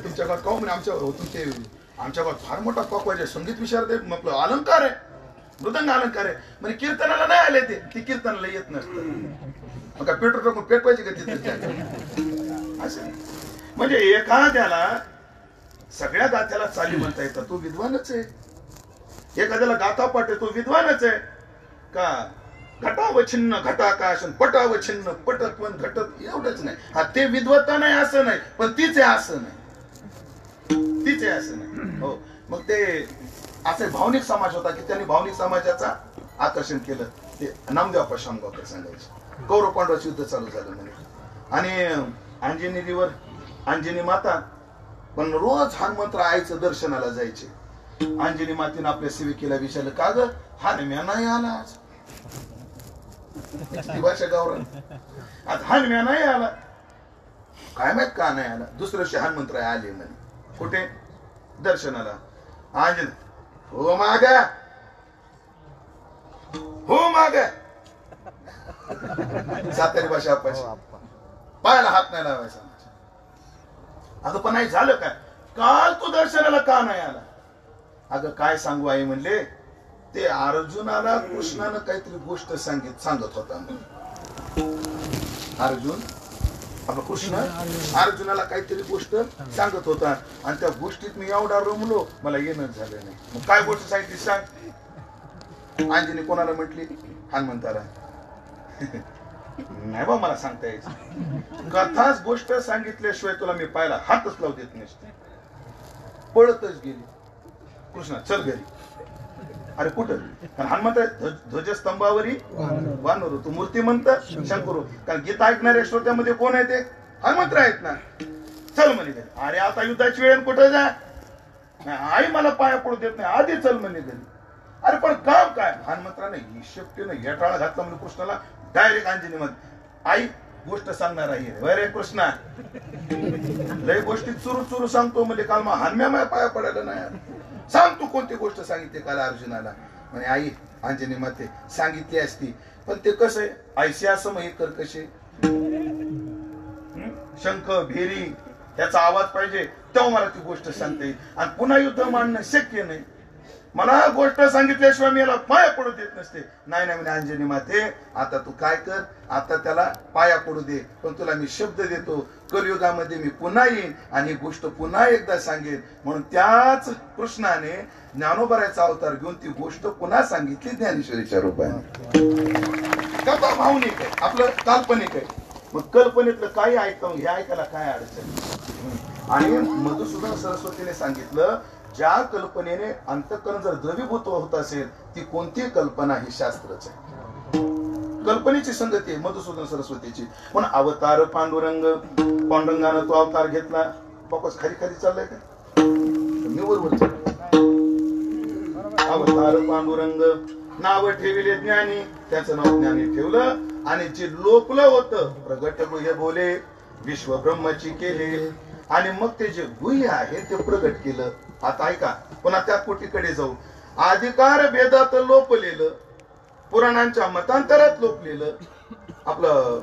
तुमच्या गावात का म्हणे आमच्या तुमचे आमच्या गावात फार मोठा कॉक वाजे संगीत विशारद आहे अलंकार आहे मृदंग अलंकार आहे म्हणजे कीर्तनाला नाही आले ते कीर्तनाला येत नसतं. मग काय पेट्रोल टाकून पेटवायचे का तिथे? असं म्हणजे एखाद्याला सगळ्या गाथ्याला चाली म्हणता येतात, तो विद्वानच आहे. एखाद्याला गाथापाठ आहे, तो विद्वानच आहे का? घटावछिन्न घटाकाश, पटावछिन्न पटत्वन घटत, एवढंच नाही. हा ते विद्वत्ता नाही असं नाही, पण तीच आहे असं नाही, तीच आहे असं नाही. हो, मग ते असे भावनिक समाज होता की त्यांनी भावनिक समाजाचा आकर्षण केलं. ते नामदेव शामगावकर सांगायचे, कौरव पांडवाचं युद्ध चालू झालं म्हणे, आणि अंजनी रिवर अंजनी माता पण रोज हनुमंतर आईचं दर्शनाला जायचे. अंजनी मातेनं आपल्या सेविकेला विचारलं, का ग हनुम्या नाही आला आज? भाषा गावरान, आज हनुम्या नाही आला, काय माहित का नाही आला? दुसऱ्या दिवशी हनुमंतराय आले म्हणे, कुठे? दर्शनाला. अंजनी, हो माग हो माग, सातारी भाषा आप्पाची, पायाला हात नाही लावायचा. अगं पण नाही झालं काय? काल तू दर्शनाला का नाही आला? अगं काय सांगू आई म्हणले, ते अर्जुनाला कृष्णानं काहीतरी गोष्ट सांगत होता. अर्जुन आपला कृष्ण अर्जुनाला काहीतरी गोष्ट सांगत होता, आणि त्या गोष्टीत मी एवढा रमलो, मला येणं झालं नाही. मग काय गोष्ट सांगितली सांग? अंजनी कोणाला म्हटली? हनुमंताला. नाही बा मला सांगता यायचं, कथाच गोष्ट सांगितल्याशिवाय तुला मी पाहायला हातच लावू देत नसते. पळतच गेली. कृष्णा चल घरी. अरे कुठं? कारण हनुमंत ध्वजस्तंभावरी वानर, तू मूर्तिमंत शंकर. कारण गीता ऐकणाऱ्या श्रोत्यामध्ये कोण आहे? ते हनुमंत आहेत ना. चल म्हणे घरी. अरे आता युद्धाची वेळ, कुठं जा? आई मला पाया पडू देत नाही, आधी चल म्हणे घरी. अरे पण काम काय? हनुमंतराने हिशेबटीनं हेटाळा घातला म्हणजे कृष्णाला डायरेक्ट अंजनी मध्ये. आई गोष्ट सांगणार आहे. अरे कृष्णा लय गोष्टी चुरू चुरू सांगतो म्हणजे काल मग हनुम्या माझ्या पाया पडायला नाही. सांग तू कोणती गोष्ट सांगितली काल अर्जुनाला? म्हणे आई अंजनी माते सांगितली असती, पण ते कसं आहे, ऐशी असं मग कर कसे शंख भेरी याचा आवाज पाहिजे तेव्हा मला ती गोष्ट सांगता येईल, आणि पुन्हा युद्ध मांडणं शक्य नाही. मला गोष्ट सांगितल्याशिवाय मी याला पाया पडू देत नसते. नाही नाही म्हणे अंजनी माते, आता तू काय कर, आता त्याला पाया पडू दे, पण तुला मी शब्द देतो, कलियुगामध्ये मी पुन्हा येईन आणि ही गोष्ट पुन्हा एकदा सांगेन. म्हणून त्याच कृष्णाने ज्ञानोबराचा अवतार घेऊन ती गोष्ट पुन्हा सांगितली ज्ञानेश्वरीच्या रूपाने. कथा भावनिक आहे, आपलं काल्पनिक आहे. मग कल्पनेतलं काही ऐकतं, हे ऐकायला काय अडचण? आणि मधुसूदन सरस्वतीने सांगितलं, ज्या कल्पनेने अंतःकरण जर द्रवीभूत होत असेल, ती कोणती कल्पना ही शास्त्रच आहे. कल्पनेची संगती आहे मधुसूदन सरस्वतीची. पण अवतार पांडुरंग, पांडुरंगानं तो अवतार घेतला. बापस खाली खाली चाललाय का? मी बरोबर अवतार पांडुरंग नाव ठेविले ज्ञानी, त्याचं नाव ज्ञानी ठेवलं, आणि जे लोकलं होतं प्रगट गुह्य बोले, विश्व ब्रह्मची केले, आणि मग ते जे गुह्य आहे ते प्रगट केलं. आता ऐका, पुन्हा त्या कोटीकडे जाऊ. अधिकार भेदात लोपलेलं, पुराणांच्या मतांतरात लोपलेलं, आपलं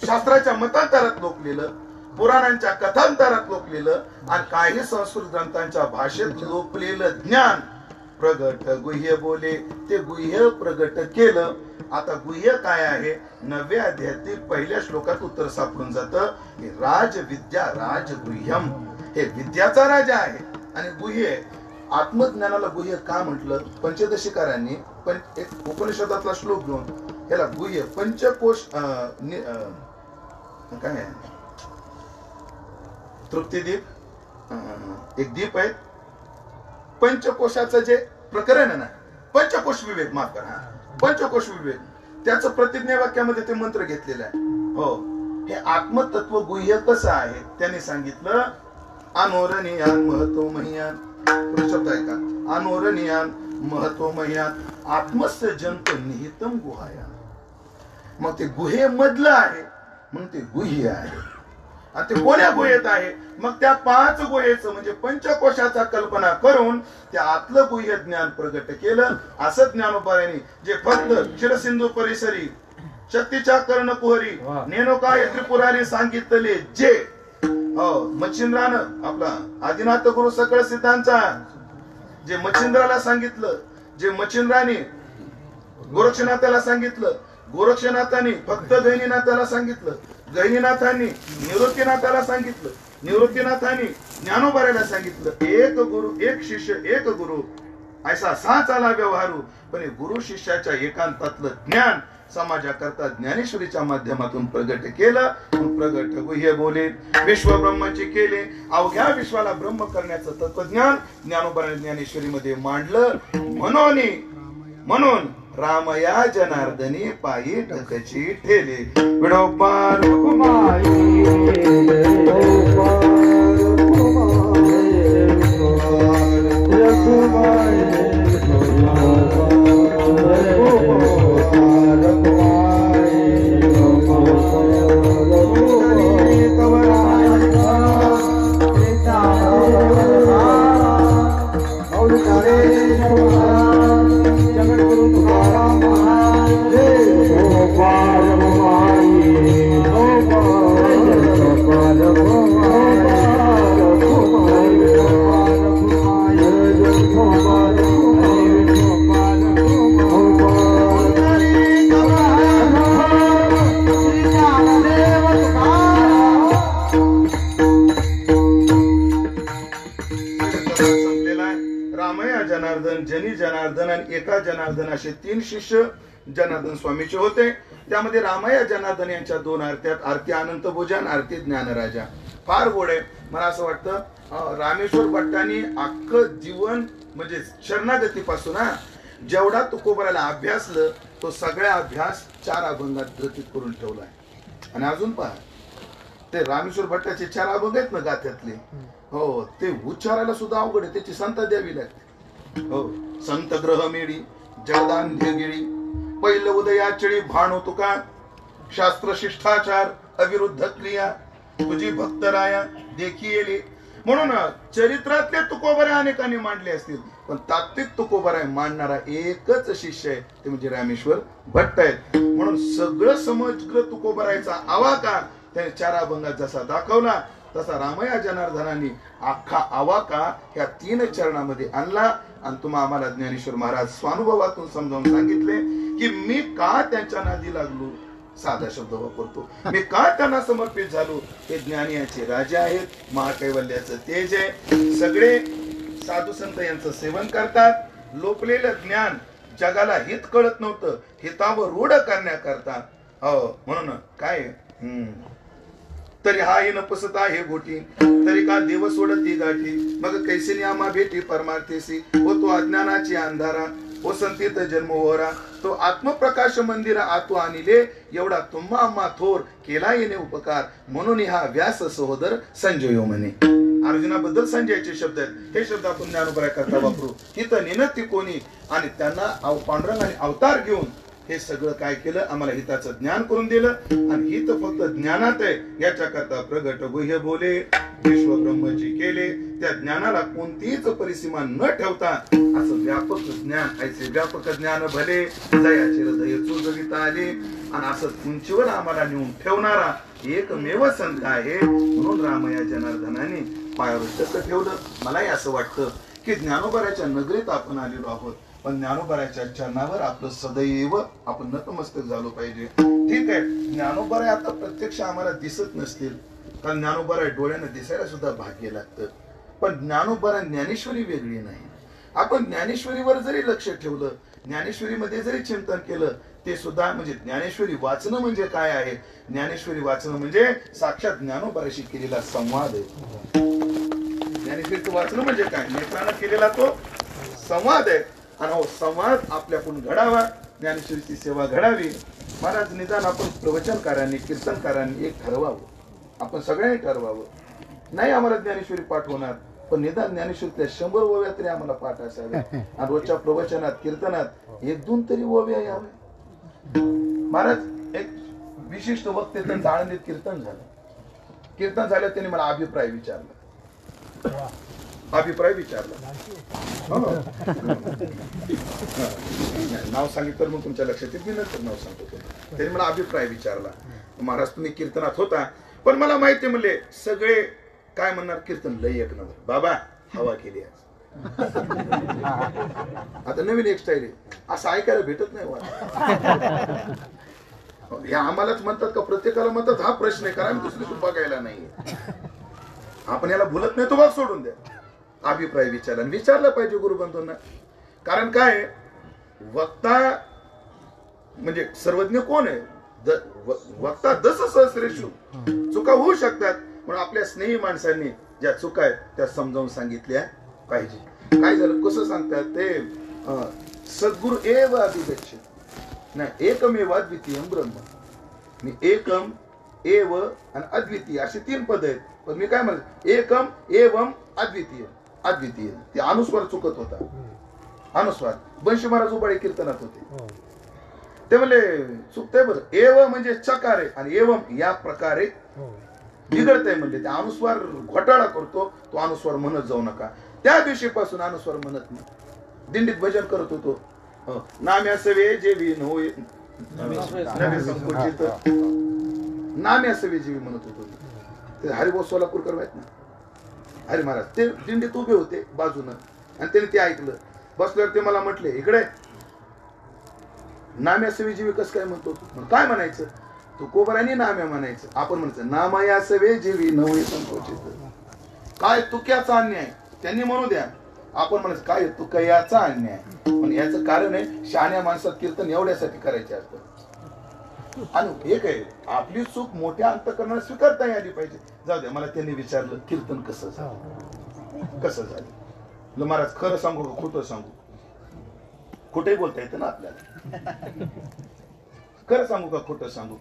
शास्त्राच्या मतांतरात लोपलेलं, पुराणांच्या कथांतरात लोपलेलं, आणि काही संस्कृत ग्रंथांच्या भाषेत लोपलेलं ज्ञान प्रगट गुह्य बोले, ते गुह्य प्रगट केलं. आता गुह्य काय आहे? 9व्या अध्यायातील पहिल्या श्लोकात उत्तर सापडून जातं. राजविद्या राजगुह्यम, हे विद्याचा राजा आहे आणि गुह्य. आत्मज्ञानाला गुह्य का म्हटलं? पंचदशीकारांनी पण एक उपनिषदातला श्लोक घेऊन याला गुह्य पंचकोश काय आहे, तृप्तिदीप एक दीप आहे. पंचकोशाचं जे प्रकरण आहे ना, पंचकोश विवेक, माफ करा, पंचकोश विवेक, त्याचं प्रतिज्ञा वाक्यामध्ये ते मंत्र घेतलेलं आहे. हो, हे आत्मतत्व गुह्य कसं आहे त्यांनी सांगितलं. अनोरणीयान महत्व महियान, शब्द आहे का? अनोरणीयान महत्व महियान आत्मस्य जंत निहितम गुहाया. मग ते गुहे मधलं आहे म्हणून ते गुह्य आहे. आणि ते कोण्या गुहेत आहे? मग त्या 5 गुहेचं म्हणजे पंचकोशाचा कल्पना करून त्या आतलं गुह्य ज्ञान प्रगट केलं. असं ज्ञानोबायांनी जे फक्त क्षीरसिंधू परिसरी शक्तीच्या कर्णकुहरी नेणोकाय त्रिपुरारी सांगितले, जे मच्छिंद्रानं आपला आदिनाथ गुरु सकळ सिद्धांचा जे मच्छिंद्राला सांगितलं, जे मच्छिंद्राने गोरक्षनाथाला सांगितलं, गोरक्षनाथाने फक्त गहिनीनाथाला सांगितलं, गहिनीनाथांनी निवृत्तीनाथाला सांगितलं, निवृत्तीनाथांनी ज्ञानोबाराला सांगितलं, एक गुरु एक शिष्य एक गुरु ऐसा सा चाला व्यवहारू. पण हे गुरु शिष्याच्या एकांतातलं ज्ञान समाजाकरता ज्ञानेश्वरीच्या माध्यमातून प्रगट केलं. प्रगट गुह्य बोले विश्व ब्रह्माची केले. अवघ्या विश्वाला ब्रह्म करण्याचं तत्वज्ञान ज्ञानोबाराने ज्ञानेश्वरीमध्ये मांडलं. म्हणून रामया जनार्दनी पायी टकची ठेले. विडोपार जनार्दन आणि एका जनार्दन असे 3 शिष्य जनार्दन स्वामीचे होते. त्यामध्ये रामया जनार्दन यांच्या 2 आरत्यात, आरती अनंत भोजन, आरती ज्ञानराजा. फार गोड आहे. मला असं वाटतं रामेश्वर भट्टांनी अख्खं जीवन म्हणजे शरणागतीपासून जेवढा तुकोबराला अभ्यासलं तो सगळा अभ्यास 4 अभंगात ग्रथित करून ठेवलाय. आणि अजून पहा, ते रामेश्वर भट्टाचे 4 अभंग आहेत ना गाथ्यातले, हो ते उच्चारायला सुद्धा अवघड आहे. त्याची संत द्यावी लागते. हो, संत ग्रह मेळी जगदांध्य गिळी, पहिलं उदयाचळी भाणो तुका, शास्त्र शिष्टाचार अविरुद्ध क्रिया, तुझी भक्तराया देखी येली. म्हणून चरित्रातले तुकोबरे अनेकांनी मांडले असतील, पण तात्विक तुकोबराय मांडणारा एकच शिष्य आहे, ते म्हणजे रामेश्वर भट्ट आहेत. म्हणून सगळं समग्र तुकोबरायचा आवाका त्याने 4 अभंगात जसा दाखवला, तसा रामया जनार्दनांनी अख्खा आवाका ह्या 3 चरणामध्ये आणला. आणि तुम्हा आम्हाला ज्ञानेश्वर महाराज स्वानुभवातून समजावून सांगितले की मी का त्यांच्या नादी लागलो. साधा शब्द वापरतो, मी का त्यांना समर्पित झालो. हे ज्ञानियाचे राजे आहेत, महाकैवल्याचं तेज आहे. सगळे साधू संत यांचं सेवन करतात. लोपलेलं ज्ञान जगाला हित कळत नव्हतं, हितावर रूढ करण्याकरता. हो, म्हणून काय तरी हा ही नपसता हे गोटी, तरी का देव सोडती गाठी. मग कैसे आम्हा भेटी परमार्थेसी, हो तो अज्ञानाची अंधारा, हो संतीत जन्म होरा, तो आत्मप्रकाश मंदिर आतू आणिले, एवढा तुम्हा आम्हा थोर केला येणे उपकार. म्हणून हा व्यास सहोदर संजयो म्हणे. अर्जुनाबद्दल संजयचे शब्द आहेत. हे शब्द आपण ज्ञानोबरा करता वापरू. हित निनती कोणी, आणि त्यांना पांडुरंगाने अवतार घेऊन हे सगळं काय केलं, आम्हाला हिताचं ज्ञान करून दिलं. आणि हित फक्त ज्ञानात आहे, याच्या करता प्रगट गुह्य बोले विश्व ब्रह्मची केले. त्या ज्ञानाला कोणतीच परिसीमा न ठेवता असं व्यापक ज्ञान, ऐसे व्यापक ज्ञान भले जयाचे हृदय चुजविता आले. आणि असं उंचीवर आम्हाला नेऊन ठेवणारा एकमेव संत आहे. म्हणून रामया जनार्दनाने पायावर डोकं ठेवलं. मलाही असं वाटतं की ज्ञानोबाराच्या नगरीत आपण आलेलो आहोत, पण ज्ञानोबाराच्या चरणावर आपलं सदैव आपण नतमस्तक झालो पाहिजे. ठीक आहे, ज्ञानोबारा आता प्रत्यक्ष आम्हाला दिसत नसतील, कारण ज्ञानोबारा डोळ्यानं दिसायला सुद्धा भाग्य लागतं. पण ज्ञानोबारा ज्ञानेश्वरी वेगळी नाही. आपण ज्ञानेश्वरीवर जरी लक्ष ठेवलं, ज्ञानेश्वरीमध्ये जरी चिंतन केलं, ते सुद्धा म्हणजे ज्ञानेश्वरी वाचणं म्हणजे काय आहे. ज्ञानेश्वरी वाचणं म्हणजे साक्षात ज्ञानोबाराशी केलेला संवाद आहे. ज्ञानेश्वरीचं वाचणं म्हणजे काय, नेत्रानं केलेला तो संवाद आहे. आणि संवाद आपल्याकडून घडावा, ज्ञानेश्वरीची सेवा घडावी. महाराज निदान आपण प्रवचनकारांनी कीर्तनकारांनी एक ठरवावं, आपण सगळ्यांनी ठरवावं. नाही आम्हाला ज्ञानेश्वरी पाठ होणार, पण निदान ज्ञानेश्वरीतल्या 100 ओव्या तरी आम्हाला पाठ असाव्या. आणि रोजच्या प्रवचनात कीर्तनात 1-2 तरी ओव्या याव्या. महाराज एक विशिष्ट वक्ते त्यांचं आळंदीत कीर्तन झालं. कीर्तन झालं त्यांनी मला अभिप्राय विचारला. नाव सांगितलं मग तुमच्या लक्षात येईल, मी नंतर नाव सांगतो. त्यांनी मला अभिप्राय विचारला. महाराज तुम्ही कीर्तनात होता, पण मला माहिती म्हणले सगळे काय म्हणणार, कीर्तन लय एक नंबर बाबा, हवा केली आज. आता नवीन एक स्टाईल आहे, असं ऐकायला भेटत नाही. हे आम्हालाच म्हणतात का प्रत्येकाला म्हणतात, हा प्रश्न आहे, कारण दुसरी बघायला नाही. आपण याला भुलत नाही तो भाग सोडून द्या. अभिप्राय विचारा आणि विचारलं पाहिजे गुरुबंधूंना. कारण काय वक्ता म्हणजे सर्वज्ञ कोण आहे? वक्ता दस सहस्रेषु. चुका होऊ शकतात म्हणून आपल्या स्नेही माणसांनी ज्या चुका आहेत त्या समजावून सांगितल्या पाहिजे. काय झालं कसं सांगतात ते सद्गुरु एव अभिगच्छेत नाही एकमेव अद्वितीयम ब्रह्म. एकम एव आणि अद्वितीय असे 3 पद आहेत. पण मी काय म्हणतो एकम एवम अद्वितीय. अद्वितीय ते अनुस्वार चुकत होता. अनुस्वार बंशी महाराज उबाळे कीर्तनात होते ते म्हणले चुकतंय बरं. एव म्हणजे चकार आहे आणि एवम या प्रकारे बिघडतंय म्हणले. ते अनुस्वार घोटाळा करतो तो अनुस्वार म्हणत जाऊ नका. त्या दिवशीपासून अनुस्वार म्हणत नाही. दिंडीत भजन करत होतो नाम्या सवे जेवी होय नवे संकोचित नाम्या सवे जेवी म्हणत होतो. ते हरिभाऊ सोलापूरकर माहित ना हरी महाराज ते दिंडीत उभे होते बाजूनं आणि त्यांनी ते ऐकलं. बसल्यावर ते मला म्हटले इकडे नाम्या सवे जेवी कसं काय म्हणतो काय म्हणायचं? तू कोबरानी नाम्या म्हणायचं. आपण म्हणायचं नामाया सवे जेवी नवे संकोचित. काय तुक्याचा अन्याय त्यांनी म्हणू द्या. आपण म्हणायचं काय तुकयाचा अन्याय. पण याचं कारण आहे शहाण्या माणसात कीर्तन एवढ्यासाठी करायचे असतं. आणि एक आहे आपली चूक मोठ्या अंतकरणाला स्वीकारता आली पाहिजे. जाऊ द्या मला त्यांनी विचारलं कीर्तन कसं झालं कसं झालं. महाराज खरं सांगू का खोटं सांगू? खोटंही बोलता येतं ना आपल्याला. खरं सांगू का खोटं सांगू?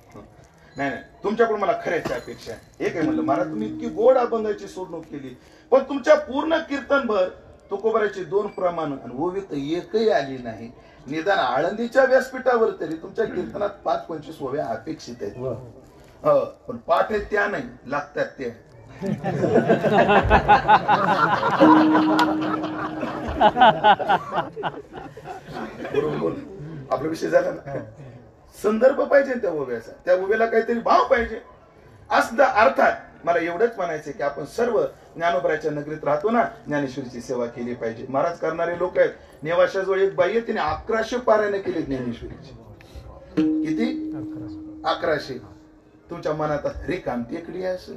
नाही नाही तुमच्याकडून मला खऱ्याची अपेक्षा आहे. एक आहे म्हणलं महाराज तुम्ही इतकी गोड अभंगाची सोडणूक केली पण तुमच्या पूर्ण कीर्तनभर तुकोबाराची 2 प्रमाण आणि ओवीत एकही आली नाही. निदान आळंदीच्या व्यासपीठावर तरी तुमच्या कीर्तनात 5-25 ओव्या अपेक्षित आहेत. पण पाठ आहेत त्या नाही लागतात त्या. बरोबर आपला विषय झाला ना. संदर्भ पाहिजे त्या ओव्याचा. त्या ओव्याला काहीतरी भाव पाहिजे. असं अर्थात मला एवढंच म्हणायचं की आपण सर्व ज्ञानोबराच्या नगरीत राहतो ना ज्ञानेश्वरीची सेवा केली पाहिजे. महाराज करणारे लोक आहेत. नेवाशाजवळ एक बाई आहे तिने 1100 पारायण केले ज्ञानेश्वरीची. किती? 1100. तुमच्या मनात रिकाम टेकडी आहे असं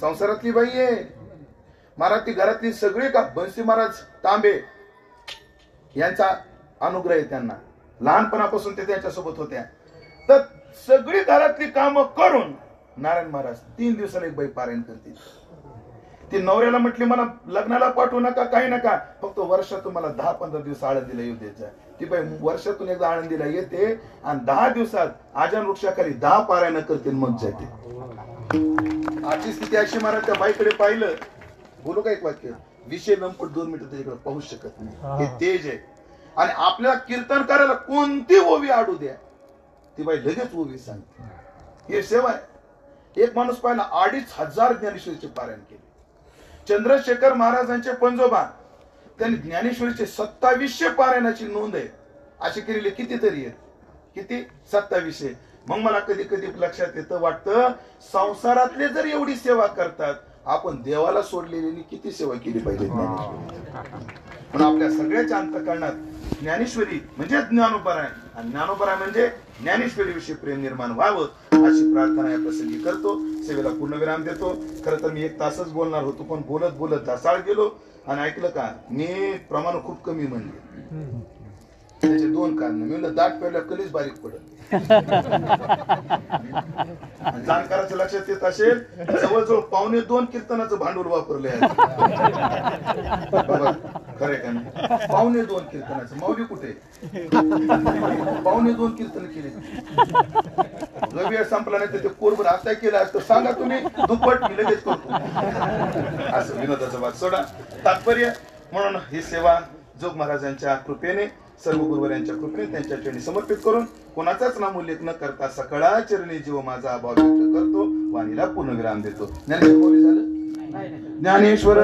संसारातली बाई आहे. महाराज ती घरातली सगळी का बंसी महाराज तांबे यांचा अनुग्रह आहे त्यांना. लहानपणापासून ते त्यांच्यासोबत होत्या. तर सगळी घरातली कामं करून नारायण महाराज 3 दिवसाला एक बाई पारायण करतील. ती नवऱ्याला म्हटली मला लग्नाला पाठवू नका काही नका फक्त वर्षातून मला 10-15 दिवस आळंदीला येऊ द्यायचं. ती बाई वर्षातून एकदा आळंदीला येते आणि 10 दिवसात आजान वृक्षाखाली 10 पारायण करतील मग जाते. आजची स्थिती अशी महाराज त्या बाईकडे पाहिलं बोलू का एक वाक्य विषय लंपट 2 मिनिटं त्याच्याकडे पाहू शकत नाही. हे तेज आहे. आणि आपल्याला कीर्तन करायला कोणती ओवी आडू द्या ती बाई लगेच ओवी सांगते. हे सेवा आहे. एक माणूस पाहिला 2500 ज्ञानेश्वरीचे पारायण केले. चंद्रशेखर महाराजांचे पंजोबा त्यांनी ज्ञानेश्वरीचे 2700 पारायणाची नोंद आहे. अशी केलेली कितीतरी आहेत. किती? 2700. मग मला कधी कधी लक्षात येतं वाटतं संसारातले जर एवढी सेवा करतात आपण देवाला सोडलेली किती सेवा केली पाहिजे ज्ञानेश्वरी. पण आपल्या सगळ्याच्या अंतःकरणात ज्ञानेश्वरी म्हणजे ज्ञानोबराय आणि ज्ञानोबराय म्हणजे ज्ञानेश्वरी विषयी प्रेम निर्माण व्हावं अशी प्रार्थना या प्रसंगी करतो. सेवेला पूर्णविराम देतो. खरं तर मी 1 तासच बोलणार होतो पण बोलत बोलत ढासाळ गेलो आणि ऐकलं का मी प्रमाण खूप कमी म्हणले. त्याचे 2 कारण. मी म्हणलं दाट पेरल्या कलीच बारीक पडत. जाणकाराच्या लक्षात येत असेल जवळजवळ 2.25 कीर्तनाचं भांडवल वापरले आहे. खरे का नाही? 2.25 कीर्तनाचं. माऊली कुठे? 2.25 कीर्तन केले. वेळ संपला नाही तर ते कोरभर आता केलं असतं सांगा तुम्ही दुप्पट मी लगेच करतो. असं विनोदाचा भाग सोडा. तात्पर्य म्हणून ही सेवा जोग महाराजांच्या कृपेने सर्व गुरुवारांच्या कृपेने त्यांच्या चरणी समर्पित करून कोणाचाच नामोल्लेख न करता सकळा चरणी जीव माझा अभाव व्यक्त करतो. वाणीला पूर्णविराम देतो. ज्ञानेश्वर झालं. ज्ञानेश्वर